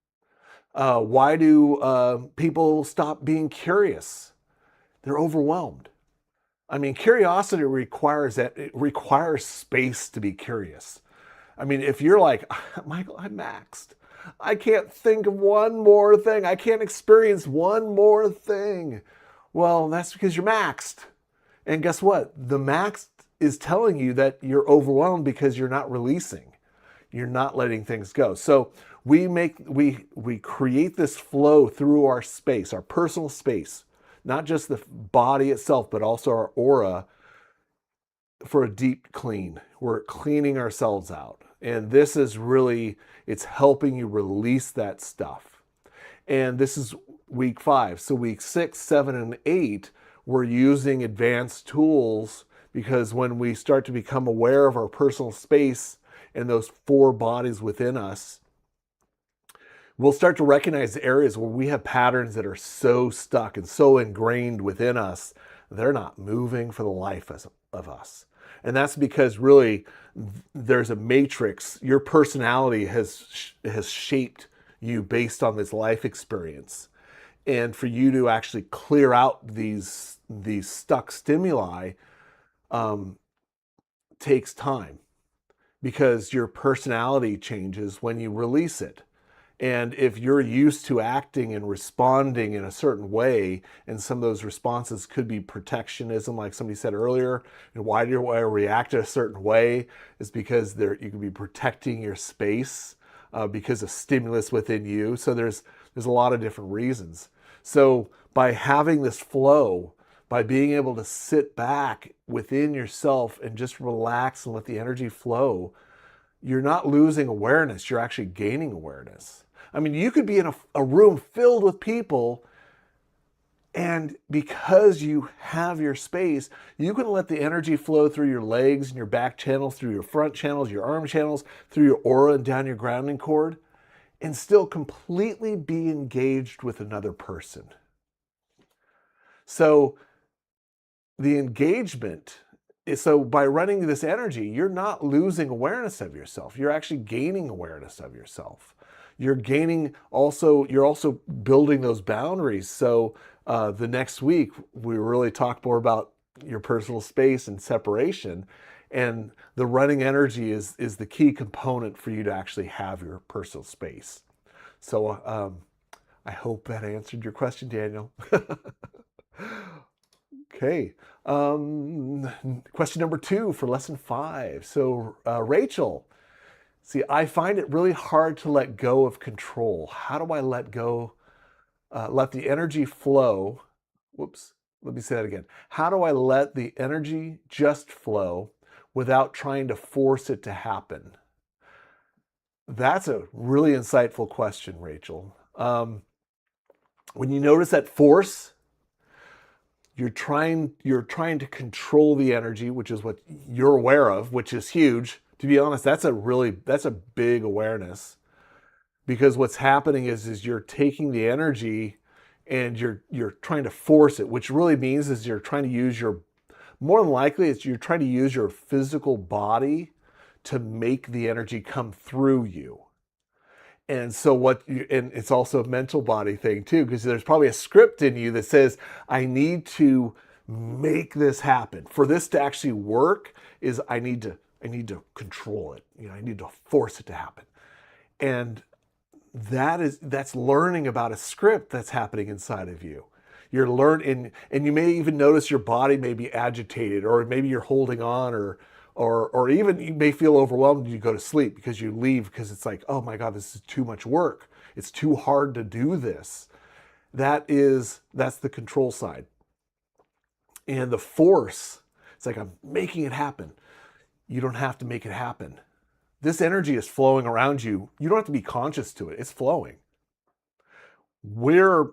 Why do people stop being curious? They're overwhelmed. Curiosity requires space to be curious. If you're like, Michael, I'm maxed. I can't think of one more thing. I can't experience one more thing. Well, that's because you're maxed. And guess what? The maxed is telling you that you're overwhelmed because you're not releasing. You're not letting things go. So we create this flow through our space, our personal space, not just the body itself, but also our aura, for a deep clean. We're cleaning ourselves out. And this is really, it's helping you release that stuff. And this is week 5. So week 6, 7, and 8, we're using advanced tools, because when we start to become aware of our personal space and those 4 bodies within us, we'll start to recognize areas where we have patterns that are so stuck and so ingrained within us, they're not moving for the life of us. And that's because really there's a matrix. Your personality has shaped you based on this life experience. And for you to actually clear out these stuck stimuli takes time, because your personality changes when you release it. And if you're used to acting and responding in a certain way, and some of those responses could be protectionism, like somebody said earlier, and why do I react a certain way? Is because you could be protecting your space because of stimulus within you. So there's a lot of different reasons. So by having this flow, by being able to sit back within yourself and just relax and let the energy flow, you're not losing awareness, you're actually gaining awareness. I mean, you could be in a room filled with people, and because you have your space, you can let the energy flow through your legs and your back channels, through your front channels, your arm channels, through your aura and down your grounding cord, and still completely be engaged with another person. So the engagement, so by running this energy, you're not losing awareness of yourself. You're actually gaining awareness of yourself. You're also building those boundaries. So the next week, we really talk more about your personal space and separation. And the running energy is the key component for you to actually have your personal space. So I hope that answered your question, Daniel. Okay. Question number 2 for lesson 5. So Rachel, see, I find it really hard to let go of control. How do I let the energy flow? Whoops, let me say that again. How do I let the energy just flow without trying to force it to happen? That's a really insightful question, Rachel. When you notice that force, you're trying to control the energy, which is what you're aware of, which is huge. To be honest, that's a big awareness, because what's happening is you're taking the energy and you're trying to force it, which really means is you're trying to use more than likely you're trying to use your physical body to make the energy come through you. And so and it's also a mental body thing too, because there's probably a script in you that says, I need to make this happen. For this to actually work, I need to control it. I need to force it to happen. And that's learning about a script that's happening inside of you. You're learning, and you may even notice your body may be agitated, or maybe you're holding on, or even you may feel overwhelmed and you go to sleep because you leave, because it's like, oh my God, this is too much work. It's too hard to do this. That's the control side. And the force, it's like, I'm making it happen. You don't have to make it happen. This energy is flowing around you. You don't have to be conscious to it. It's flowing. We're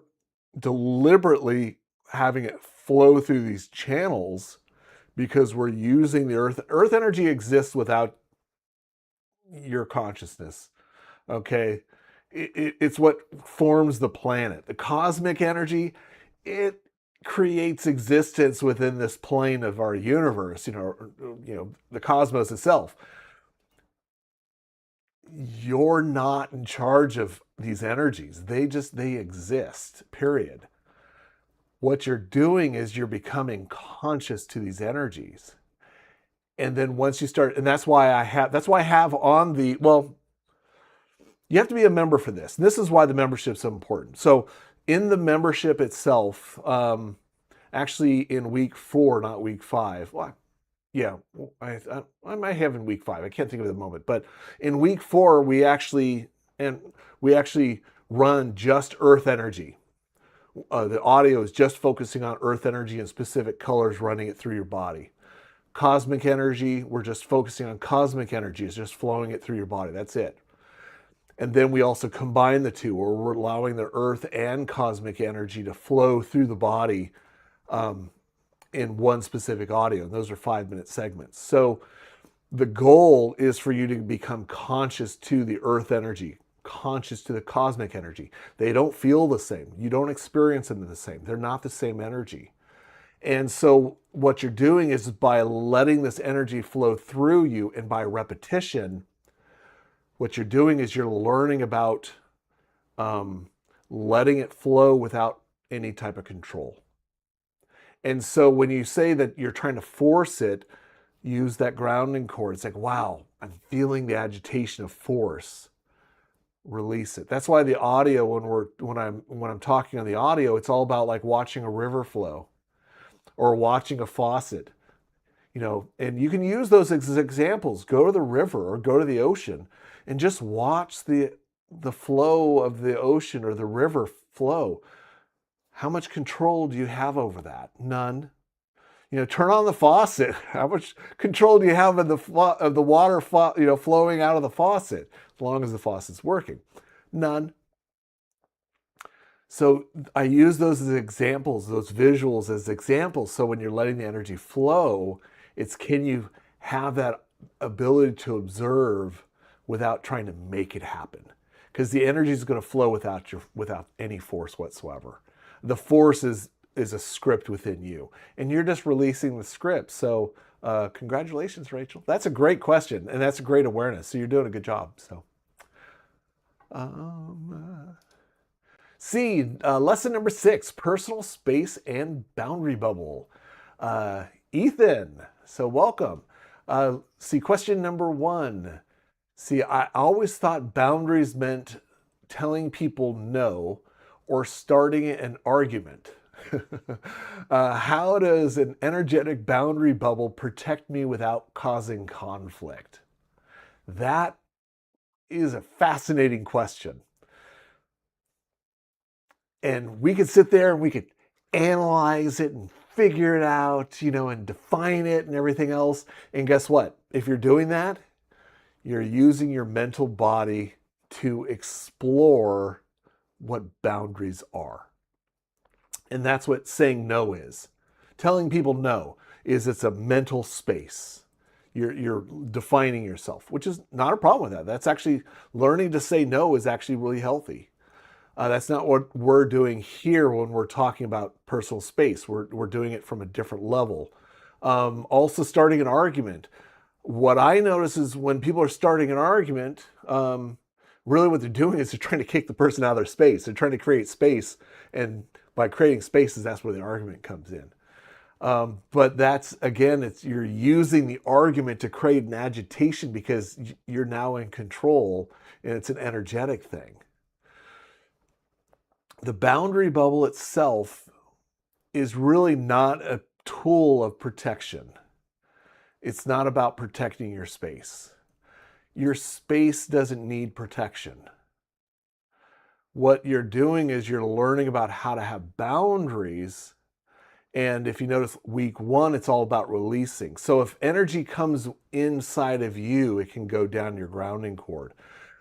deliberately having it flow through these channels because we're using the earth. Earth energy exists without your consciousness. Okay. It's what forms the planet. The cosmic energy, it creates existence within this plane of our universe, the cosmos itself. You're not in charge of these energies. They exist, period. What you're doing is you're becoming conscious to these energies. And then once you start, and that's why I have on you have to be a member for this. And this is why the membership's so important. So in the membership itself, actually in week 4, not week 5, well, Yeah, I might have in week 5. I can't think of it at the moment, but in week 4 and we actually run just earth energy. The audio is just focusing on earth energy and specific colors running it through your body. Cosmic energy, we're just focusing on cosmic energy. It's just flowing it through your body. That's it. And then we also combine the two, where we're allowing the earth and cosmic energy to flow through the body in one specific audio. And those are 5-minute segments. So the goal is for you to become conscious to the earth energy, conscious to the cosmic energy. They don't feel the same. You don't experience them the same. They're not the same energy. And so what you're doing is by letting this energy flow through you and by repetition, what you're doing is you're learning about letting it flow without any type of control. And so when you say that you're trying to force it, use that grounding cord. It's like, wow, I'm feeling the agitation of force. Release it. That's why the audio, when I'm talking on the audio, it's all about like watching a river flow or watching a faucet. And you can use those as examples. Go to the river or go to the ocean and just watch the flow of the ocean or the river flow. How much control do you have over that? None. Turn on the faucet. How much control do you have of the water flowing out of the faucet, as long as the faucet's working? None. So I use those as examples, those visuals as examples. So when you're letting the energy flow, it's can you have that ability to observe without trying to make it happen? Because the energy is going to flow without any force whatsoever. The force is a script within you, and you're just releasing the script. So congratulations, Rachel. That's a great question, and that's a great awareness. So you're doing a good job. So lesson number 6, personal space and boundary bubble. Ethan, so welcome. Question number 1. I always thought boundaries meant telling people no or starting an argument. How does an energetic boundary bubble protect me without causing conflict? That is a fascinating question. And we could sit there and we could analyze it and figure it out, and define it and everything else. And guess what? If you're doing that, you're using your mental body to explore what boundaries are. And that's what saying no is. Telling people no is it's a mental space. You're defining yourself, which is not a problem with that. That's actually, learning to say no is actually really healthy. That's not what we're doing here when we're talking about personal space. We're doing it from a different level. Also starting an argument. What I notice is when people are starting an argument, really what they're doing is they're trying to kick the person out of their space. They're trying to create space, and by creating spaces, that's where the argument comes in. But that's, again, you're using the argument to create an agitation because you're now in control, and it's an energetic thing. The boundary bubble itself is really not a tool of protection. It's not about protecting your space. Your space doesn't need protection. What you're doing is you're learning about how to have boundaries. And if you notice week 1, it's all about releasing. So if energy comes inside of you, it can go down your grounding cord.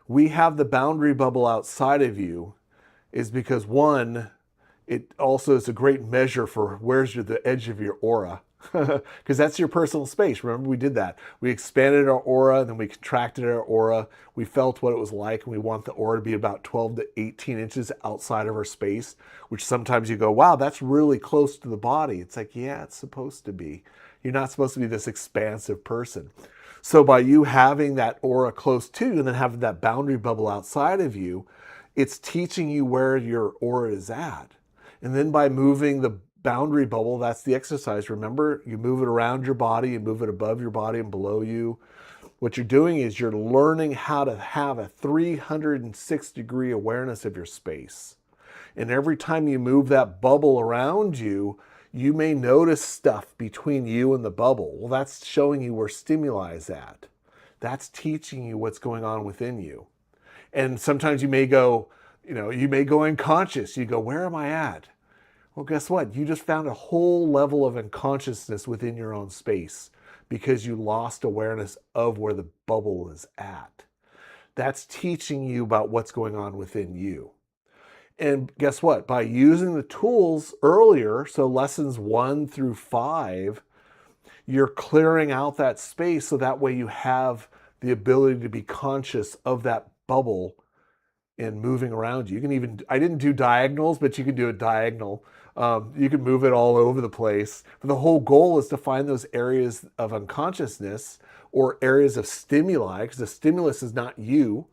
We have the boundary bubble outside of you is because, 1, it also is a great measure for where's the edge of your aura. Because that's your personal space. Remember, we did that. We expanded our aura, then we contracted our aura. We felt what it was like, and we want the aura to be about 12 to 18 inches outside of our space, which sometimes you go, wow, that's really close to the body. It's like, yeah, it's supposed to be. You're not supposed to be this expansive person. So by you having that aura close to you and then having that boundary bubble outside of you, it's teaching you where your aura is at. And then by moving the boundary bubble, that's the exercise. Remember, you move it around your body, you move it above your body and below you. What you're doing is you're learning how to have a 306-degree awareness of your space. And every time you move that bubble around you, You may notice stuff between you and the bubble. Well, that's showing you where stimuli is at. That's teaching you what's going on within you. And sometimes you may go, you may go unconscious. You go, where am I at? Well, guess what? You just found a whole level of unconsciousness within your own space because you lost awareness of where the bubble is at. That's teaching you about what's going on within you. And guess what? By using the tools earlier, so lessons 1 through 5, you're clearing out that space so that way you have the ability to be conscious of that bubble and moving around you. You can even, I didn't do diagonals, but you can do a diagonal. You can move it all over the place. But the whole goal is to find those areas of unconsciousness or areas of stimuli, because the stimulus is not you.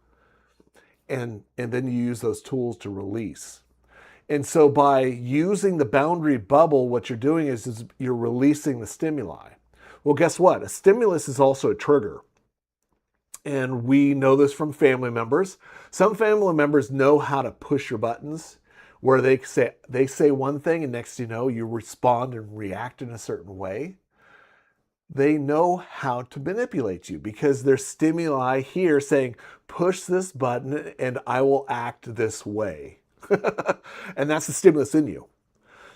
And then you use those tools to release. And so by using the boundary bubble, what you're doing is you're releasing the stimuli. Well, guess what? A stimulus is also a trigger. And we know this from family members. Some family members know how to push your buttons, where they say one thing and next you know, you respond and react in a certain way. They know how to manipulate you because there's stimuli here saying, push this button and I will act this way. And that's the stimulus in you.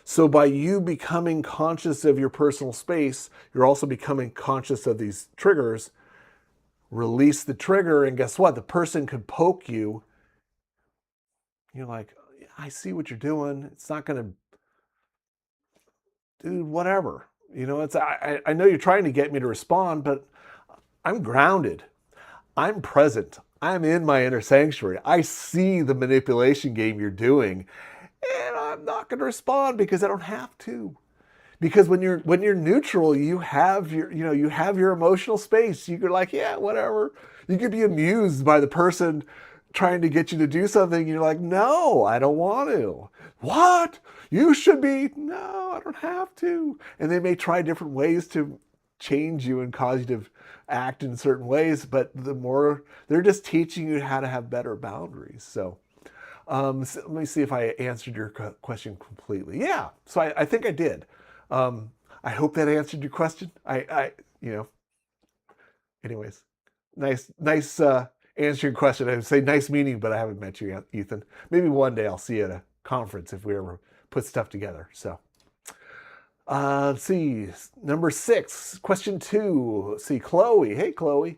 So by you becoming conscious of your personal space, you're also becoming conscious of these triggers. Release the trigger, and guess what? The person could poke you. You're like, I see what you're doing. It's not going to, dude, whatever. It's I know you're trying to get me to respond, but I'm grounded. I'm present. I'm in my inner sanctuary. I see the manipulation game you're doing, and I'm not going to respond because I don't have to. Because when you're neutral, you have your emotional space. You're like, yeah, whatever. You could be amused by the person trying to get you to do something. You're like, no, I don't want to. What? You should be. No, I don't have to. And they may try different ways to change you and cause you to act in certain ways. But the more they're just teaching you how to have better boundaries. So let me see if I answered your question completely. Yeah. So I think I did. I hope that answered your question. Anyways, nice answering your question. I would say nice meeting, but I haven't met you, Ethan. Maybe one day I'll see you at a conference if we ever put stuff together. So, let's see, number 6, question 2. Let's see, Chloe. Hey, Chloe.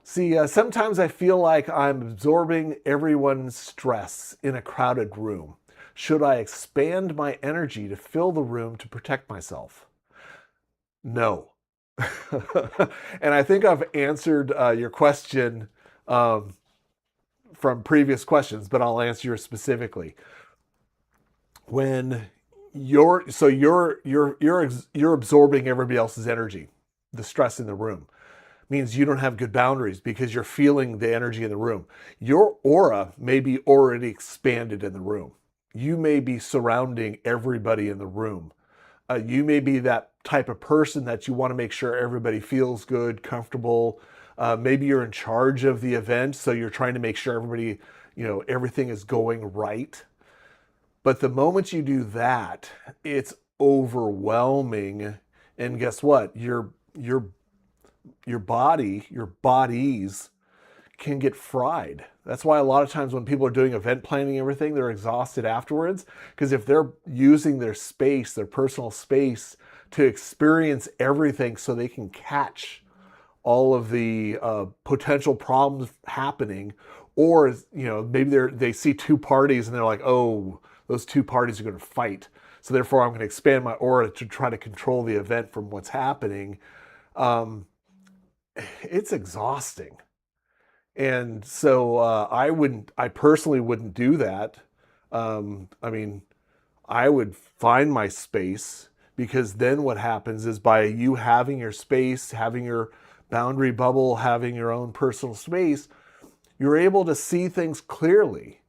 See, sometimes I feel like I'm absorbing everyone's stress in a crowded room. Should I expand my energy to fill the room to protect myself? No. And I think I've answered your question from previous questions, but I'll answer yours specifically. When you're absorbing everybody else's energy, the stress in the room means you don't have good boundaries because you're feeling the energy in the room. Your aura may be already expanded in the room. You may be surrounding everybody in the room. You may be that type of person that you want to make sure everybody feels good, comfortable. Maybe you're in charge of the event, so you're trying to make sure everybody, everything is going right. But the moment you do that, it's overwhelming. And guess what? Your bodies can get fried. That's why a lot of times when people are doing event planning and everything, they're exhausted afterwards. Because if they're using their space, their personal space, to experience everything so they can catch all of the potential problems happening, or maybe they see 2 parties and they're like, oh, those 2 parties are going to fight, so therefore I'm going to expand my aura to try to control the event from what's happening. It's exhausting. And so I personally wouldn't do that. I would find my space, because then what happens is by you having your space, having your boundary bubble, having your own personal space, you're able to see things clearly.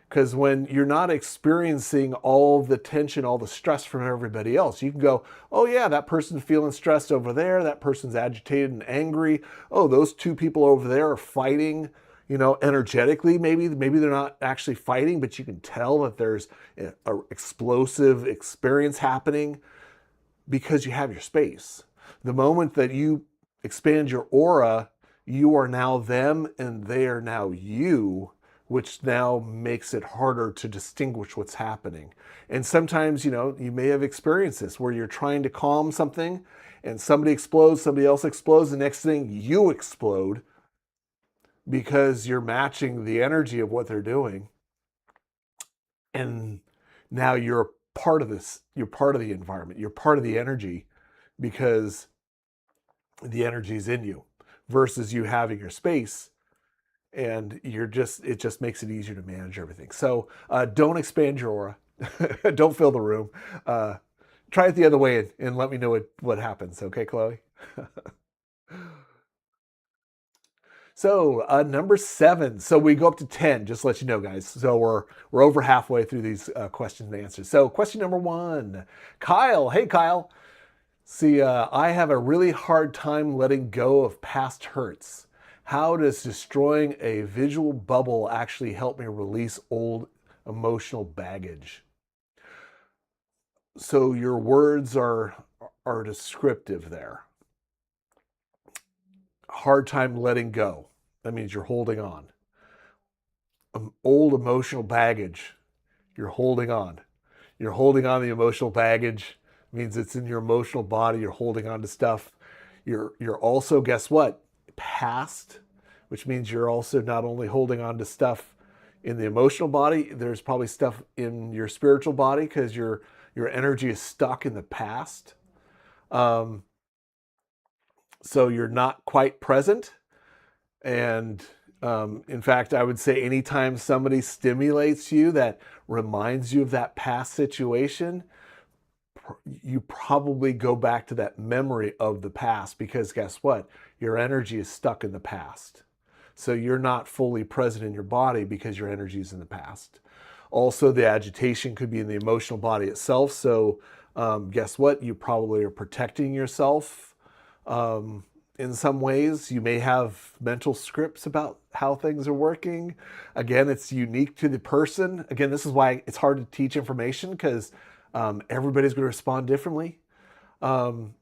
Because when you're not experiencing all the tension, all the stress from everybody else, you can go, oh yeah, that person's feeling stressed over there. That person's agitated and angry. Oh, those 2 people over there are fighting, energetically. Maybe they're not actually fighting, but you can tell that there's an explosive experience happening. because you have your space. The moment that you expand your aura, you are now them and they are now you, which now makes it harder to distinguish what's happening. And sometimes, you may have experienced this where you're trying to calm something and somebody explodes, somebody else explodes, the next thing you explode because you're matching the energy of what they're doing. And now you're part of this, you're part of the environment, you're part of the energy because the energy is in you versus you having your space and it just makes it easier to manage everything. So don't expand your aura. Don't fill the room. Try it the other way and let me know what happens. Okay, Chloe? So number 7. So we go up to 10, just to let you know, guys. So we're over halfway through these questions and answers. So question number 1, Kyle. Hey, Kyle. See, I have a really hard time letting go of past hurts. How does destroying a visual bubble actually help me release old emotional baggage? So your words are descriptive there. Hard time letting go. That means you're holding on. Old emotional baggage. You're holding on. You're holding on to the emotional baggage. It means it's in your emotional body. You're holding on to stuff. You're also, guess what? Past, which means you're also not only holding on to stuff in the emotional body, there's probably stuff in your spiritual body because your energy is stuck in the past. So you're not quite present. And in fact, I would say anytime somebody stimulates you that reminds you of that past situation, you probably go back to that memory of the past because guess what? Your energy is stuck in the past. So you're not fully present in your body because your energy is in the past. Also, the agitation could be in the emotional body itself. So guess what? You probably are protecting yourself. In some ways, you may have mental scripts about how things are working. Again, it's unique to the person. Again, this is why it's hard to teach information because everybody's going to respond differently. But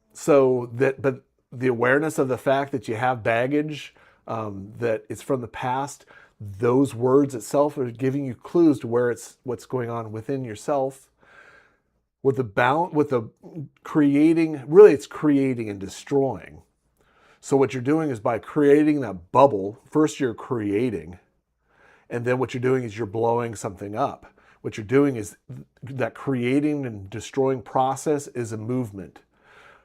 the awareness of the fact that you have baggage, that it's from the past, those words itself are giving you clues to what's going on within yourself. With the creating, really it's creating and destroying. So what you're doing is by creating that bubble, first you're creating, and then what you're doing is you're blowing something up. What you're doing is that creating and destroying process is a movement.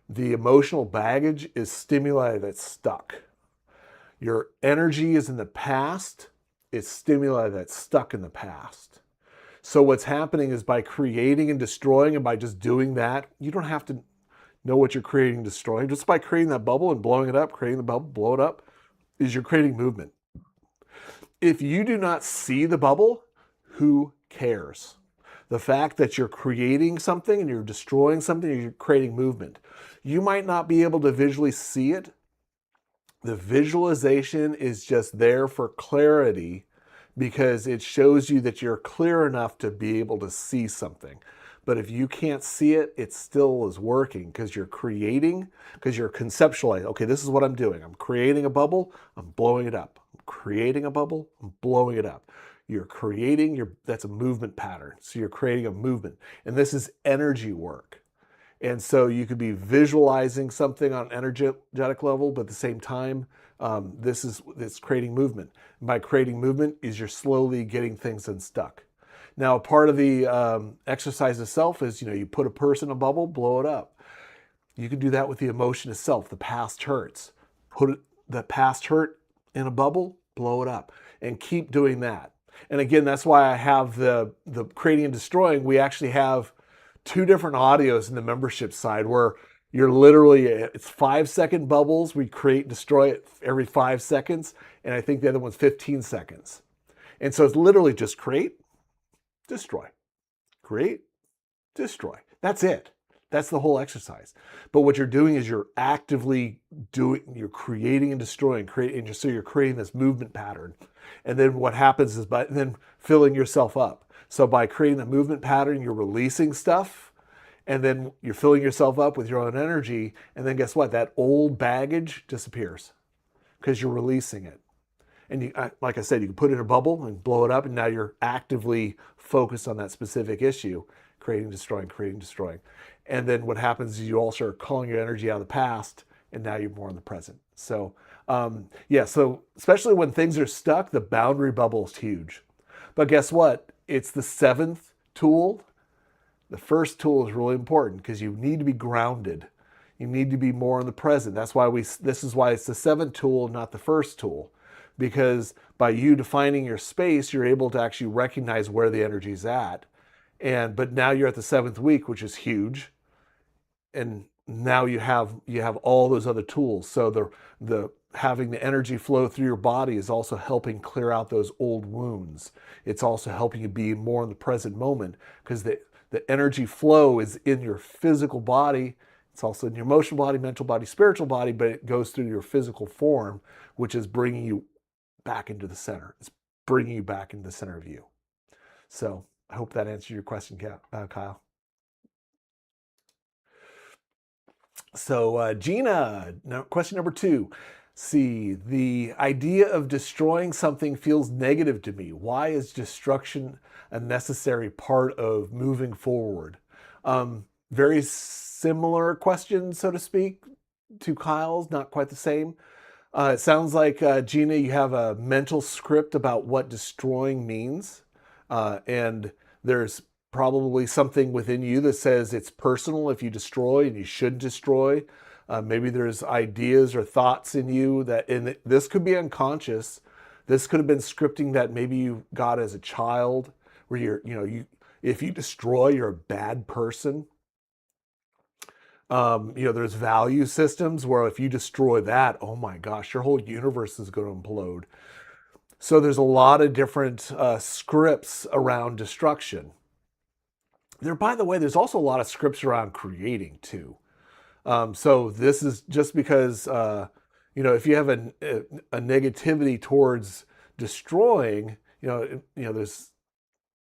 The emotional baggage is stimuli that's stuck. Your energy is in the past. It's stimuli that's stuck in the past. So what's happening is by creating and destroying and by just doing that, you don't have to know what you're creating and destroying. Just by creating that bubble and blowing it up, creating the bubble, blow it up, is you're creating movement. If you do not see the bubble, who cares? The fact that you're creating something and you're destroying something, you're creating movement. You might not be able to visually see it. The visualization is just there for clarity because it shows you that you're clear enough to be able to see something. But if you can't see it, it still is working because you're creating, because you're conceptualizing. Okay, this is what I'm doing. I'm creating a bubble, I'm blowing it up. I'm creating a bubble, I'm blowing it up. You're creating, that's a movement pattern. So you're creating a movement. And this is energy work. And so you could be visualizing something on an energetic level, but at the same time, it's creating movement. And by creating movement is you're slowly getting things unstuck. Now, part of the exercise itself is, you put a person in a bubble, blow it up. You can do that with the emotion itself, the past hurts. Put the past hurt in a bubble, blow it up, and keep doing that. And again, that's why I have the creating and destroying. We actually have 2 different audios in the membership side where you're literally, it's 5-second bubbles. We create, destroy it every 5 seconds. And I think the other one's 15 seconds. And so it's literally just create, destroy, create, destroy. That's it. That's the whole exercise. But what you're doing is you're actively you're creating and destroying, so you're creating this movement pattern. And then what happens is by then filling yourself up. So by creating the movement pattern, you're releasing stuff. And then you're filling yourself up with your own energy. And then guess what? That old baggage disappears because you're releasing it. And like I said, you can put it in a bubble and blow it up. And now you're actively focused on that specific issue, creating, destroying, creating, destroying. And then what happens is you all start calling your energy out of the past. And now you're more in the present. So, yeah, so especially when things are stuck, the boundary bubble is huge. But guess what? It's the seventh tool. The first tool is really important because you need to be grounded. You need to be more in the present. That's why this is why it's the seventh tool, not the first tool. Because by you defining your space, you're able to actually recognize where the energy is at. But now you're at the seventh week, which is huge. And now you have all those other tools. So the having the energy flow through your body is also helping clear out those old wounds. It's also helping you be more in the present moment because the energy flow is in your physical body. It's also in your emotional body, mental body, spiritual body, but it goes through your physical form, which is bringing you back into the center. It's bringing you back into the center of you. So I hope that answered your question, Kyle. So Gina, question number 2. See, the idea of destroying something feels negative to me. Why is destruction a necessary part of moving forward? Very similar question, so to speak, to Kyle's, not quite the same. It sounds like, Gina, you have a mental script about what destroying means. And there's probably something within you that says it's personal if you destroy and you should destroy. Maybe there's ideas or thoughts in you this could be unconscious. This could have been scripting that maybe you got as a child where if you destroy, you're a bad person. There's value systems where if you destroy that, oh my gosh, your whole universe is going to implode. So there's a lot of different scripts around destruction. By the way, there's also a lot of scripts around creating too. So this is just because, if you have a negativity towards destroying, there's,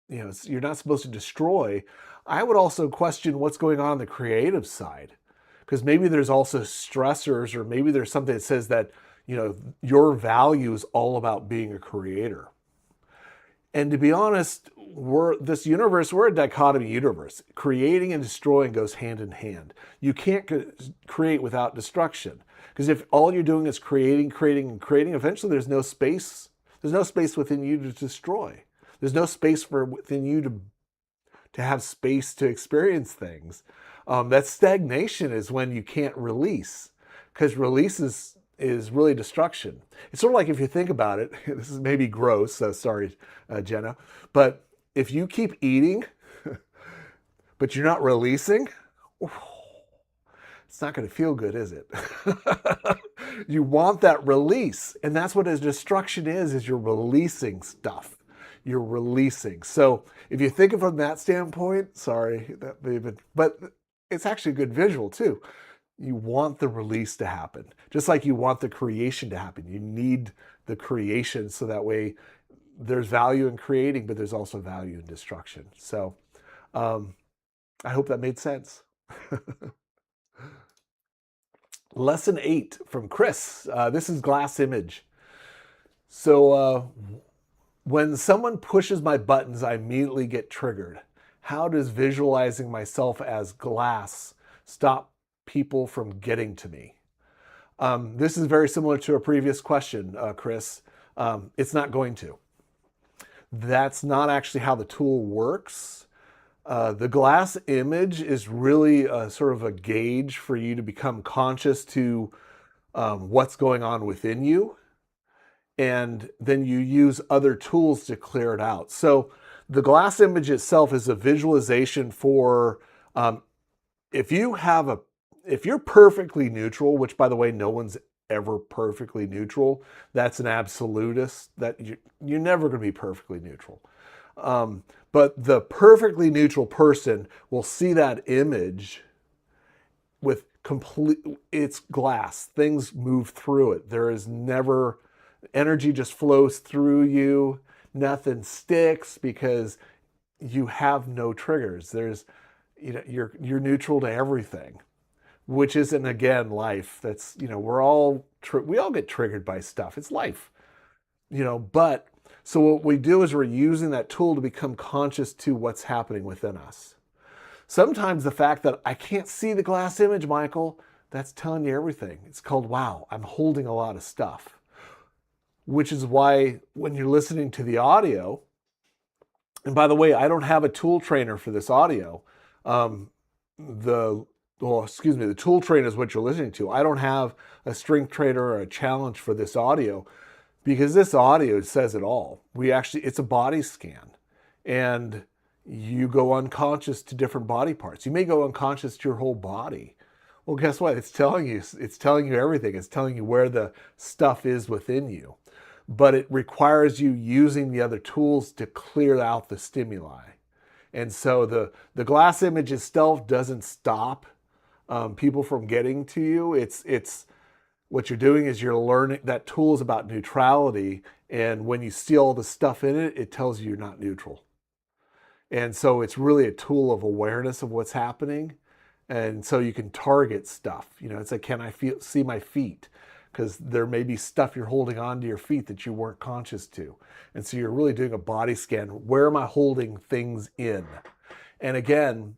you're not supposed to destroy. I would also question what's going on the creative side, because maybe there's also stressors, or maybe there's something that says that, your value is all about being a creator. And to be honest, we're a dichotomy universe. Creating and destroying goes hand in hand. You can't create without destruction. Because if all you're doing is creating, and creating, eventually there's no space. There's no space within you to destroy. There's no space within you to have space to experience things. That stagnation is when you can't release. Because release is really destruction. It's sort of like, if you think about it, this is maybe gross, so sorry, Jenna, but if you keep eating, but you're not releasing, it's not going to feel good, is it? You want that release, and that's what a destruction is you're releasing stuff. You're releasing. So if you think of it from that standpoint, sorry, but it's actually a good visual too. You want the release to happen, just like you want the creation to happen. You need the creation so that way there's value in creating, but there's also value in destruction. So I hope that made sense. Lesson 8 from Chris. This is glass image. So when someone pushes my buttons, I immediately get triggered. How does visualizing myself as glass stop people from getting to me? This is very similar to a previous question, Chris. It's not going to. That's not actually how the tool works. The glass image is really sort of a gauge for you to become conscious to what's going on within you. And then you use other tools to clear it out. So the glass image itself is a visualization for if you're perfectly neutral, which by the way, no one's ever perfectly neutral. That's an absolutist. That you're never going to be perfectly neutral. But the perfectly neutral person will see that image with it's glass. Things move through it. There is never, energy just flows through you. Nothing sticks because you have no triggers. you're neutral to everything, which isn't, again, life. That's, we all get triggered by stuff. It's life, but so what we do is we're using that tool to become conscious to what's happening within us. Sometimes the fact that I can't see the glass image, Michael, that's telling you everything. It's called, wow, I'm holding a lot of stuff, which is why when you're listening to the audio, and by the way, I don't have a tool trainer for this audio. Um, the tool trainer is what you're listening to. I don't have a strength trainer or a challenge for this audio because this audio says it all. It's a body scan, and you go unconscious to different body parts. You may go unconscious to your whole body. Well, guess what? It's telling you everything. It's telling you where the stuff is within you. But it requires you using the other tools to clear out the stimuli. And so the glass image itself doesn't stop people from getting to you. It's what you're doing is you're learning that tool is about neutrality. And when you see all the stuff in it, it tells you you're not neutral. And so it's really a tool of awareness of what's happening. And so you can target stuff. It's like, can I see my feet? Because there may be stuff you're holding onto your feet that you weren't conscious to. And so you're really doing a body scan. Where am I holding things in? And again,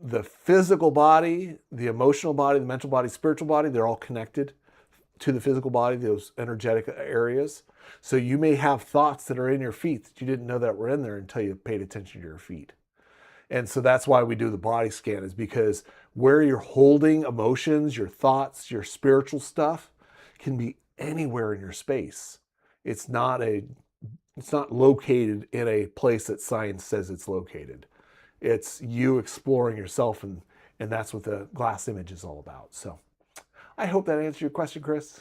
the physical body, the emotional body, the mental body, spiritual body, they're all connected to the physical body, those energetic areas. So you may have thoughts that are in your feet that you didn't know that were in there until you paid attention to your feet. And so that's why we do the body scan, is because where you're holding emotions, your thoughts, your spiritual stuff can be anywhere in your space. It's not located in a place that science says it's located. It's you exploring yourself, and that's what the glass image is all about. So I hope that answered your question, Chris.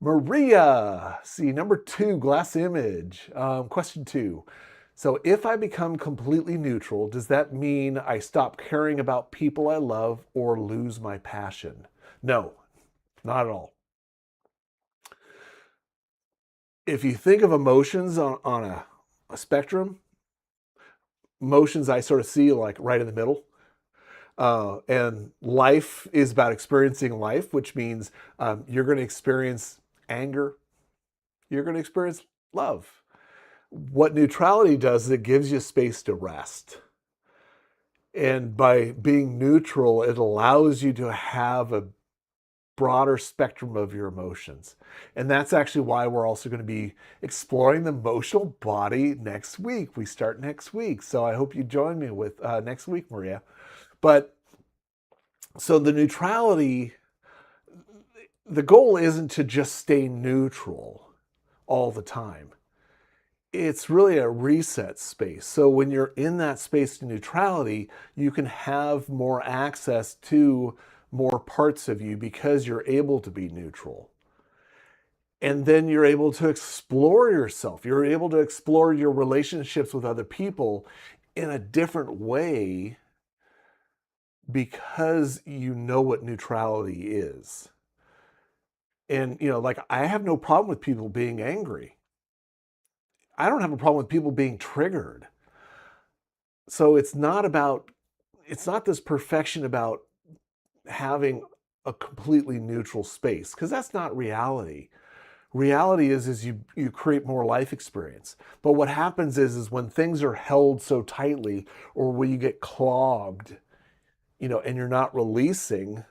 Maria, number 2, glass image. Question 2. So if I become completely neutral, does that mean I stop caring about people I love or lose my passion? No, not at all. If you think of emotions on a spectrum, emotions I sort of see like right in the middle. And life is about experiencing life, which means you're going to experience anger. You're going to experience love. What neutrality does is it gives you space to rest. And by being neutral, it allows you to have a broader spectrum of your emotions. And that's actually why we're also going to be exploring the emotional body next week. We start next week. So I hope you join me with next week, Maria. But so the neutrality, the goal isn't to just stay neutral all the time. It's really a reset space. So when you're in that space of neutrality, you can have more access to more parts of you because you're able to be neutral. And then you're able to explore yourself. You're able to explore your relationships with other people in a different way because you know what neutrality is. And, like, I have no problem with people being angry. I don't have a problem with people being triggered. So it's not this perfection about having a completely neutral space, because that's not reality. Reality is you create more life experience. But what happens is when things are held so tightly, or when you get clogged, and you're not releasing,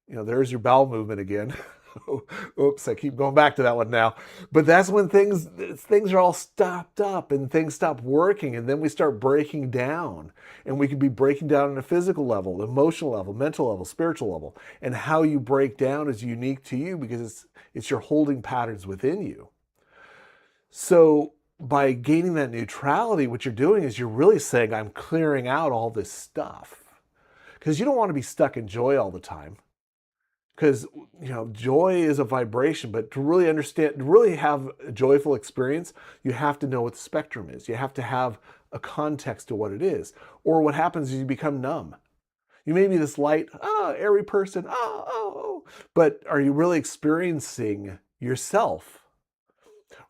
there's your bowel movement again. Oops, I keep going back to that one now. But that's when things are all stopped up and things stop working, and then we start breaking down. And we could be breaking down on a physical level, emotional level, mental level, spiritual level. And how you break down is unique to you because it's your holding patterns within you. So by gaining that neutrality, what you're doing is you're really saying, I'm clearing out all this stuff. Because you don't want to be stuck in joy all the time. Because, joy is a vibration, but to really understand, to really have a joyful experience, you have to know what the spectrum is. You have to have a context to what it is. Or what happens is you become numb. You may be this light, airy person, but are you really experiencing yourself?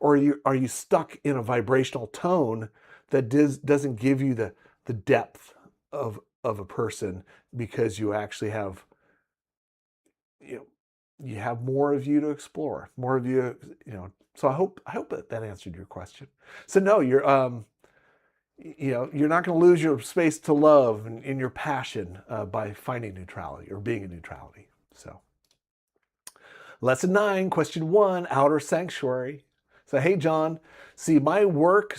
Or are you stuck in a vibrational tone that doesn't give you the depth of a person, because you actually have, you know, you have more of you to explore, more of you, So I hope that answered your question. So no, you're not going to lose your space to love and in your passion by finding neutrality or being in neutrality. So, lesson 9, question 1, outer sanctuary. So, hey, John, see, my work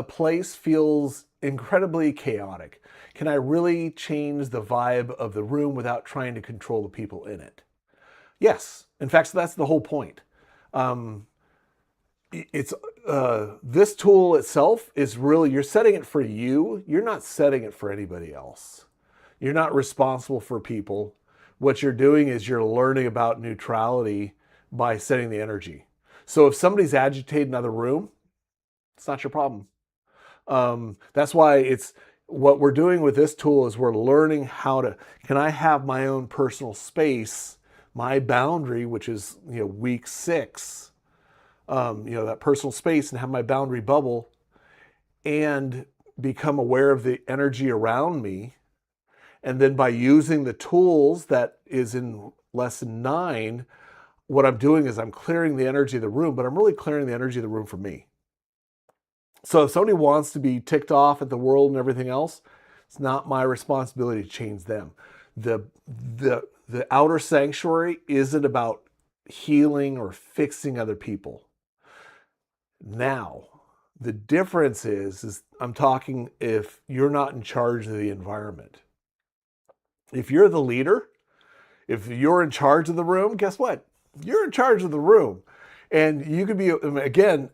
place feels incredibly chaotic. Can I really change the vibe of the room without trying to control the people in it? Yes. In fact, so that's the whole point. Um, it's This tool itself is really, you're setting it for you. You're not setting it for anybody else. You're not responsible for people. What you're doing is you're learning about neutrality by setting the energy. So if somebody's agitated in another room, it's not your problem. That's why it's what we're doing with this tool is we're learning how to, can I have my own personal space, my boundary, which is, week 6, that personal space, and have my boundary bubble and become aware of the energy around me. And then by using the tools that is in lesson 9, what I'm doing is I'm clearing the energy of the room, but I'm really clearing the energy of the room for me. So if somebody wants to be ticked off at the world and everything else, it's not my responsibility to change them. The the outer sanctuary isn't about healing or fixing other people. Now, the difference is I'm talking if you're not in charge of the environment. If you're the leader, if you're in charge of the room, guess what? You're in charge of the room. And you could be, again,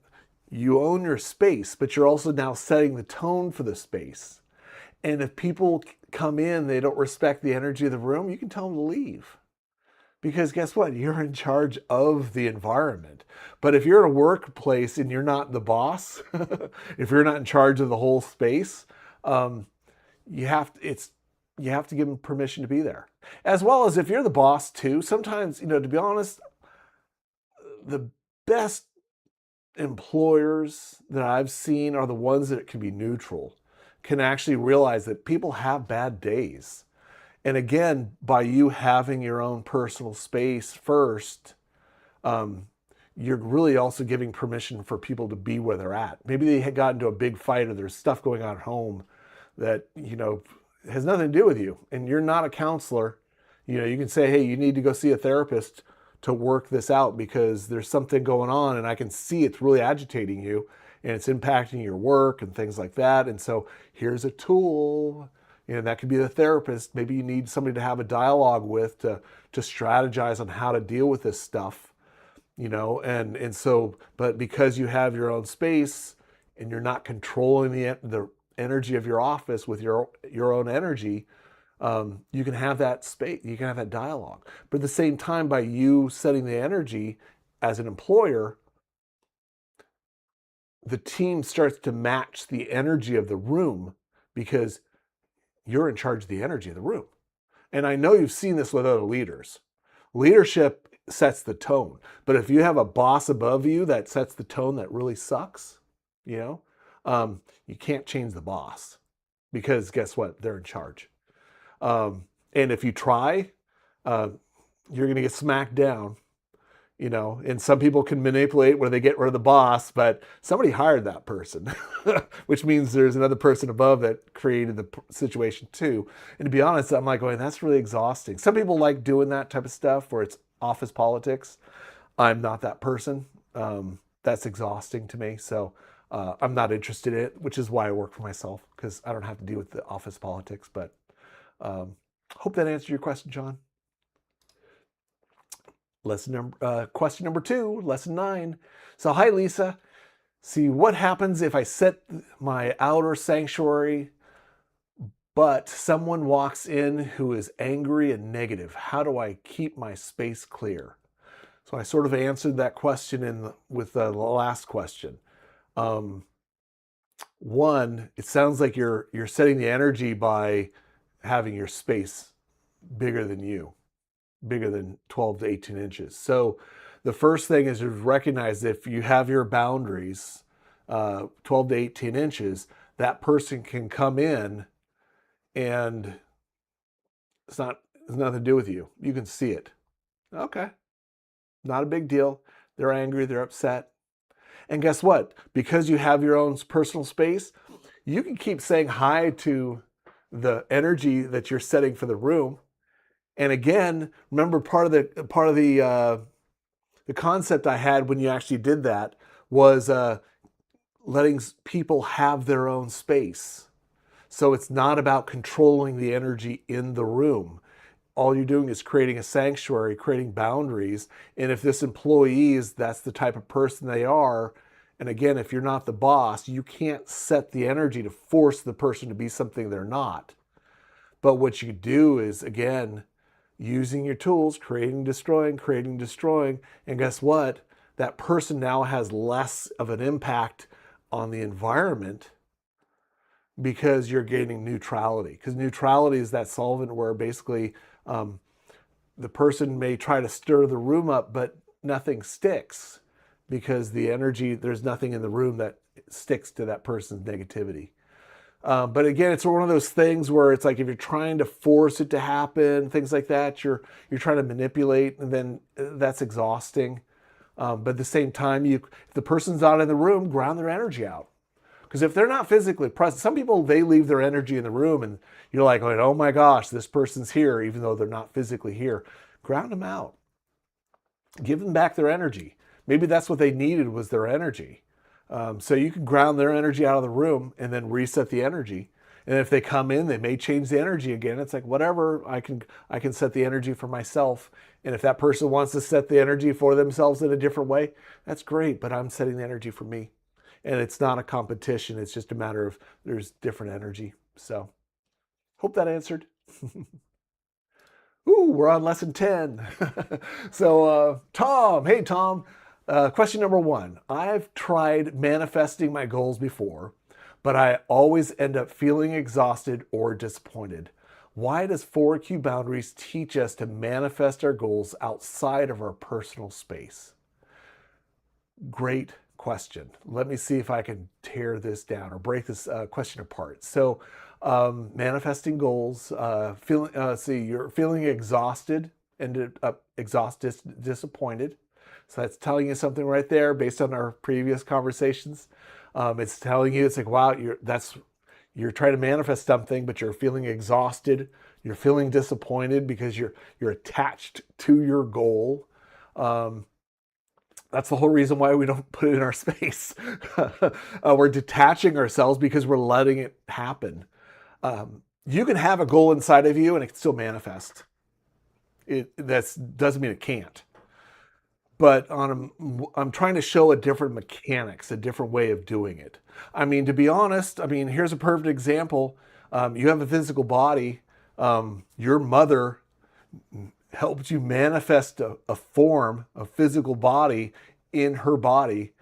you own your space, but you're also now setting the tone for the space. And if people come in, they don't respect the energy of the room, you can tell them to leave. Because guess what? You're in charge of the environment. But if you're in a workplace and you're not the boss, if you're not in charge of the whole space, you have to give them permission to be there. As well as if you're the boss too, sometimes, to be honest, the best employers that I've seen are the ones that can be neutral, can actually realize that people have bad days. And again, by you having your own personal space first, you're really also giving permission for people to be where they're at. Maybe they had gotten into a big fight or there's stuff going on at home that, has nothing to do with you. And you're not a counselor. You can say, hey, you need to go see a therapist to work this out because there's something going on and I can see it's really agitating you and it's impacting your work and things like that. And so here's a tool. That could be the therapist. Maybe you need somebody to have a dialogue with to strategize on how to deal with this stuff, and so, but because you have your own space and you're not controlling the energy of your office with your own energy, you can have that space, you can have that dialogue. But at the same time, by you setting the energy as an employer, the team starts to match the energy of the room because you're in charge of the energy of the room. And I know you've seen this with other leaders. Leadership sets the tone. But if you have a boss above you that sets the tone that really sucks, you can't change the boss because guess what? They're in charge. And if you try, you're going to get smacked down. And some people can manipulate where they get rid of the boss, but somebody hired that person, which means there's another person above that created the situation too. And to be honest, I'm like going, that's really exhausting. Some people like doing that type of stuff where it's office politics. I'm not that person. That's exhausting to me. So I'm not interested in it, which is why I work for myself, because I don't have to deal with the office politics. But hope that answered your question, John. Question number 2, lesson 9. So, hi, Lisa. See, what happens if I set my outer sanctuary, but someone walks in who is angry and negative? How do I keep my space clear? So I sort of answered that question with the last question. One, it sounds like you're setting the energy by having your space bigger than you. Bigger than 12 to 18 inches. So the first thing is to recognize if you have your boundaries, 12 to 18 inches, that person can come in and it's nothing to do with you. You can see it. Okay, not a big deal. They're angry, they're upset. And guess what? Because you have your own personal space, you can keep saying hi to the energy that you're setting for the room. And again, remember the concept I had when you actually did that was letting people have their own space. So it's not about controlling the energy in the room. All you're doing is creating a sanctuary, creating boundaries. And if this employee that's the type of person they are, and again, if you're not the boss, you can't set the energy to force the person to be something they're not. But what you do is, again, using your tools, creating, destroying, and guess what? That person now has less of an impact on the environment because you're gaining neutrality. Because neutrality is that solvent where basically the person may try to stir the room up, but nothing sticks because the energy, there's nothing in the room that sticks to that person's negativity. But again, it's one of those things where it's like if you're trying to force it to happen, things like that, you're trying to manipulate, and then that's exhausting. But at the same time, if the person's not in the room, ground their energy out. Because if they're not physically present, some people, they leave their energy in the room and you're like, oh my gosh, this person's here, even though they're not physically here. Ground them out. Give them back their energy. Maybe that's what they needed, was their energy. So you can ground their energy out of the room and then reset the energy. And if they come in, they may change the energy again. It's like, whatever, I can set the energy for myself. And if that person wants to set the energy for themselves in a different way, that's great, but I'm setting the energy for me. And it's not a competition. It's just a matter of there's different energy. So hope that answered. Ooh, we're on lesson 10. So Tom, hey Tom, question number 1. I've tried manifesting my goals before, but I always end up feeling exhausted or disappointed. Why does 4Q Boundaries teach us to manifest our goals outside of our personal space? Great question. Let me see if I can tear this down or break this question apart. So manifesting goals, you're feeling exhausted, ended up exhausted, disappointed. So that's telling you something right there based on our previous conversations. It's telling you, it's like, wow, you're trying to manifest something, but you're feeling exhausted. You're feeling disappointed because you're attached to your goal. That's the whole reason why we don't put it in our space. We're detaching ourselves because we're letting it happen. You can have a goal inside of you and it can still manifest. That doesn't mean it can't. But I'm trying to show a different mechanics, a different way of doing it. I mean, to be honest, here's a perfect example. You have a physical body. Your mother helped you manifest a form, a physical body in her body.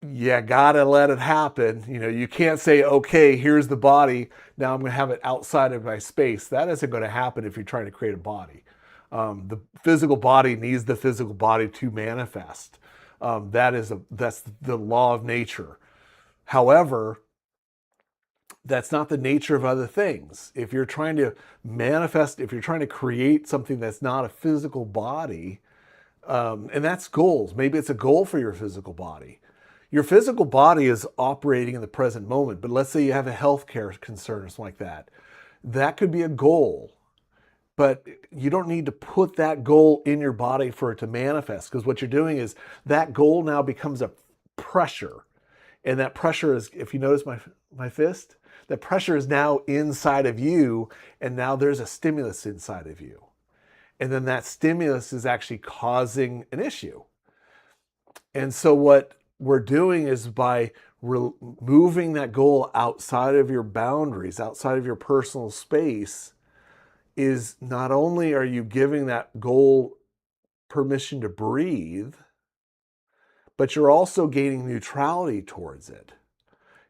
You gotta let it happen. You can't say, okay, here's the body. Now I'm gonna have it outside of my space. That isn't gonna happen if you're trying to create a body. The physical body needs the physical body to manifest. That's the law of nature. However, that's not the nature of other things. If you're trying to manifest, if you're trying to create something that's not a physical body, and that's goals. Maybe it's a goal for your physical body. Your physical body is operating in the present moment, but let's say you have a healthcare concern or something like that. That could be a goal, but you don't need to put that goal in your body for it to manifest, because what you're doing is that goal now becomes a pressure. And that pressure is, if you notice my fist, that pressure is now inside of you, and now there's a stimulus inside of you. And then that stimulus is actually causing an issue. And so what we're doing is by moving that goal outside of your boundaries, outside of your personal space, is not only are you giving that goal permission to breathe, but you're also gaining neutrality towards it.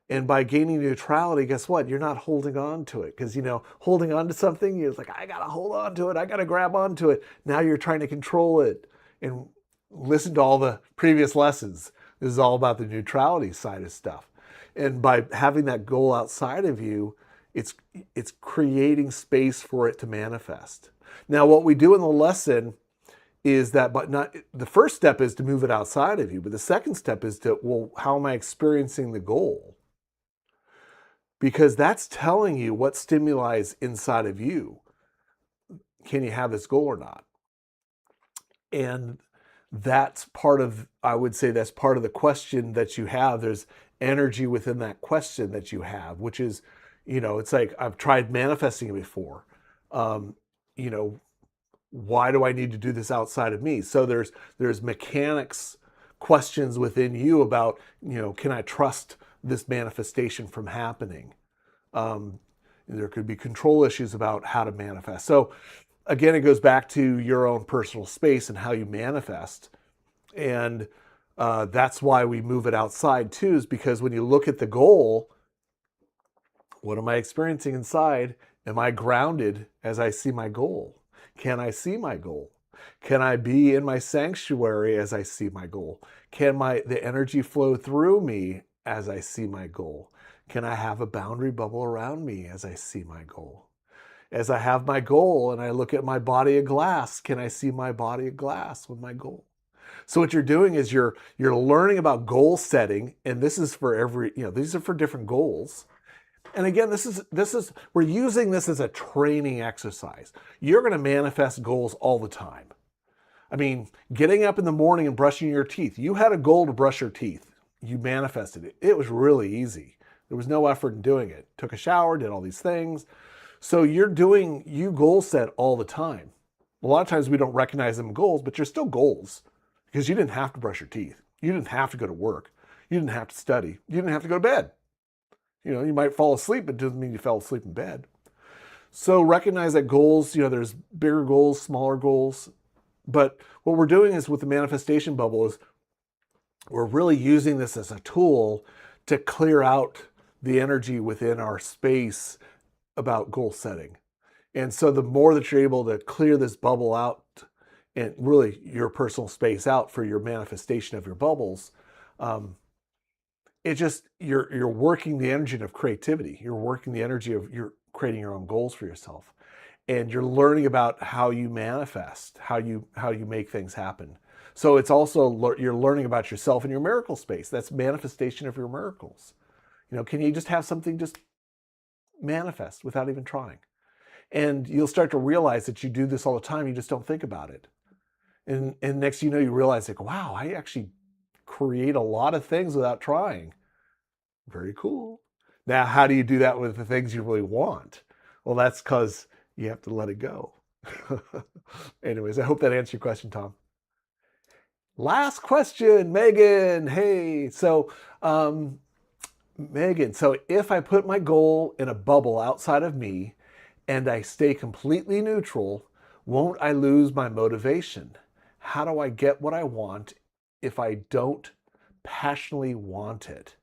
And by gaining neutrality, guess what? You're not holding on to it. Because, holding on to something, you're like, I got to hold on to it. I got to grab onto it. Now you're trying to control it. And listen to all the previous lessons. This is all about the neutrality side of stuff. And by having that goal outside of you, it's it's creating space for it to manifest. Now, what we do in the lesson is that, but not the first step is to move it outside of you, but the second step is to, well, how am I experiencing the goal? Because that's telling you what stimuli is inside of you. Can you have this goal or not? And that's part of, I would say that's part of the question that you have. There's energy within that question that you have, which is, it's like, I've tried manifesting it before. Um, you know, why do I need to do this outside of me? So there's mechanics questions within you about, can I trust this manifestation from happening? There could be control issues about how to manifest. So again, it goes back to your own personal space and how you manifest. And that's why we move it outside too, is because when you look at the goal, what am I experiencing inside? Am I grounded as I see my goal? Can I see my goal? Can I be in my sanctuary as I see my goal? Can the energy flow through me as I see my goal? Can I have a boundary bubble around me as I see my goal? As I have my goal and I look at my body of glass, can I see my body of glass with my goal? So what you're doing is you're learning about goal setting, and this is for these are for different goals. And again, this is we're using this as a training exercise. You're going to manifest goals all the time. I mean, getting up in the morning and brushing your teeth. You had a goal to brush your teeth. You manifested it. It was really easy. There was no effort in doing it. Took a shower, did all these things. So you goal set all the time. A lot of times we don't recognize them goals, but you're still goals because you didn't have to brush your teeth. You didn't have to go to work. You didn't have to study. You didn't have to go to bed. You might fall asleep, but it doesn't mean you fell asleep in bed. So recognize that goals, there's bigger goals, smaller goals. But what we're doing is with the manifestation bubble is we're really using this as a tool to clear out the energy within our space about goal setting. And so the more that you're able to clear this bubble out and really your personal space out for your manifestation of your bubbles, you're working the energy of creativity. You're working the energy of you're creating your own goals for yourself. And you're learning about how you manifest, how you make things happen. So it's also, you're learning about yourself in your miracle space. That's manifestation of your miracles. Can you just have something just manifest without even trying? And you'll start to realize that you do this all the time. You just don't think about it. And next you realize, like, wow, I actually create a lot of things without trying. Very cool. Now, how do you do that with the things you really want? Well, that's because you have to let it go. Anyways, I hope that answered your question, Tom. Last question, Megan. Hey, so Megan, so if I put my goal in a bubble outside of me and I stay completely neutral, won't I lose my motivation? How do I get what I want if I don't passionately want it?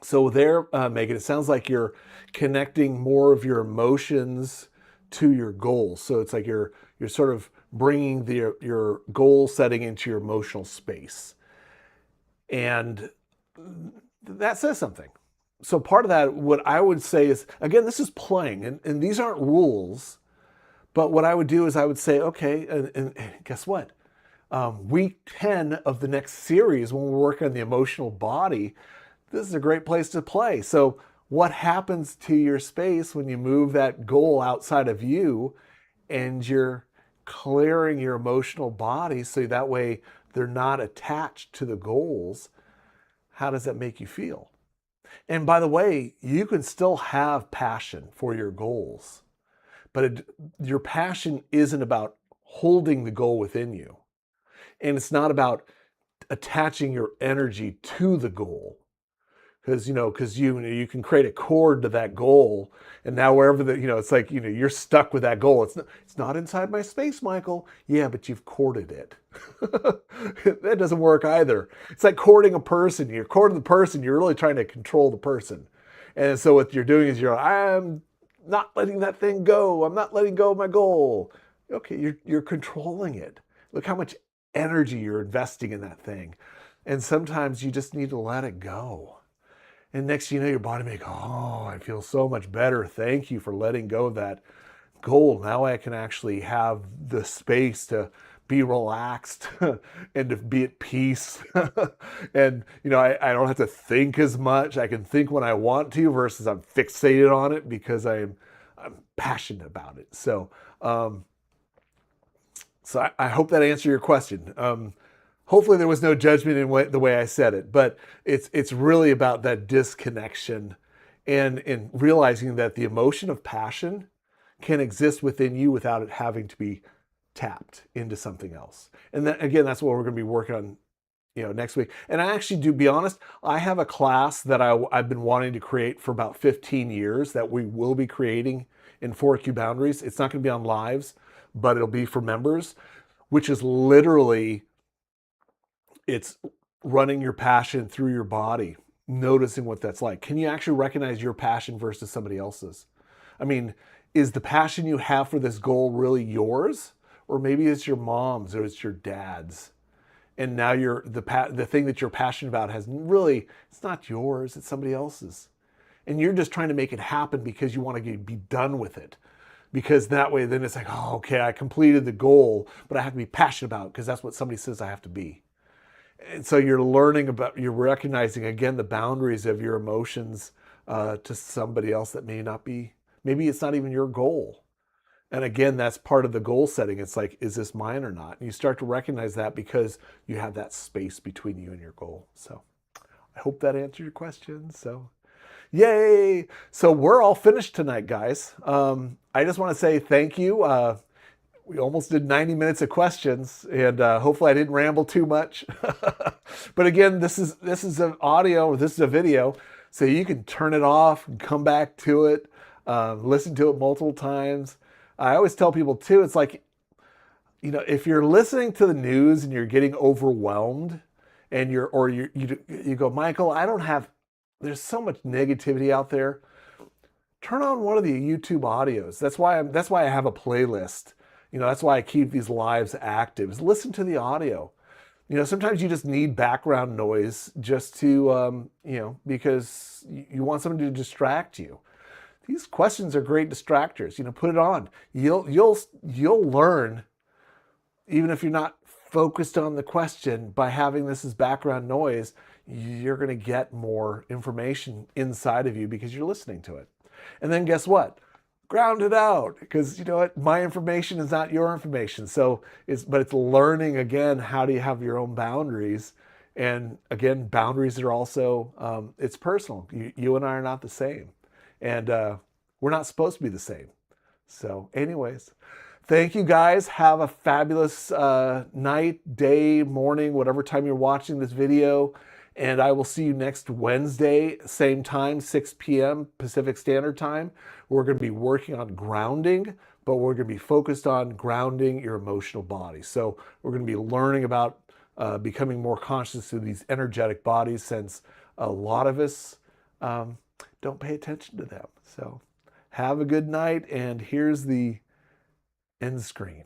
So there, Megan, it sounds like you're connecting more of your emotions to your goals. So it's like you're sort of bringing your goal setting into your emotional space. And that says something. So part of that, what I would say is, again, this is playing, and these aren't rules. But what I would do is I would say, okay, and guess what? Week 10 of the next series, when we're working on the emotional body, this is a great place to play. So what happens to your space when you move that goal outside of you and you're clearing your emotional body so that way they're not attached to the goals? How does that make you feel? And by the way, you can still have passion for your goals, but your passion isn't about holding the goal within you. And it's not about attaching your energy to the goal. Because you can create a cord to that goal, and now wherever it's like you're stuck with that goal. It's not inside my space, Michael. Yeah, but you've corded it. That doesn't work either. It's like courting a person. You're courting the person. You're really trying to control the person, and so what you're doing is I'm not letting that thing go. I'm not letting go of my goal. Okay, you're controlling it. Look how much energy you're investing in that thing, and sometimes you just need to let it go. And next thing you know, your body may go, oh, I feel so much better. Thank you for letting go of that goal. Now I can actually have the space to be relaxed and to be at peace. And, I don't have to think as much. I can think when I want to versus I'm fixated on it because I'm passionate about it. So I hope that answered your question. Hopefully there was no judgment in the way I said it, but it's really about that disconnection and in realizing that the emotion of passion can exist within you without it having to be tapped into something else. And then again, that's what we're going to be working on, next week. And I actually, to be honest, I have a class that I've been wanting to create for about 15 years that we will be creating in 4Q Boundaries. It's not going to be on lives, but it'll be for members, which is literally, it's running your passion through your body, noticing what that's like. Can you actually recognize your passion versus somebody else's? I mean, is the passion you have for this goal really yours? Or maybe it's your mom's or it's your dad's. And now the thing that you're passionate about it's not yours, it's somebody else's. And you're just trying to make it happen because you want to be done with it. Because that way then it's like, oh, okay, I completed the goal, but I have to be passionate about it because that's what somebody says I have to be. And so you're recognizing again the boundaries of your emotions to somebody else that maybe it's not even your goal. And again, that's part of the goal setting. It's like, is this mine or not? And you start to recognize that because you have that space between you and your goal. So I hope that answered your question. So yay. So we're all finished tonight, guys. I just want to say thank you. We almost did 90 minutes of questions, and hopefully I didn't ramble too much. But again, this is an audio, or this is a video, so you can turn it off and come back to it, listen to it multiple times. I always tell people too, it's like, if you're listening to the news and you're getting overwhelmed, and you go, Michael, there's so much negativity out there. Turn on one of the YouTube audios. That's why I have a playlist. That's why I keep these lives active, is listen to the audio. Sometimes you just need background noise just to, because you want something to distract you. These questions are great distractors. Put it on. You'll learn, even if you're not focused on the question, by having this as background noise, you're going to get more information inside of you because you're listening to it. And then guess what? Ground it out, because you know what? My information is not your information. But it's learning again, how do you have your own boundaries? And again, boundaries are also, it's personal. You and I are not the same. And we're not supposed to be the same. So anyways, thank you guys. Have a fabulous night, day, morning, whatever time you're watching this video. And I will see you next Wednesday, same time, 6 p.m. Pacific Standard Time. We're going to be working on grounding, but we're going to be focused on grounding your emotional body. So we're going to be learning about becoming more conscious of these energetic bodies, since a lot of us don't pay attention to them. So have a good night, and here's the end screen.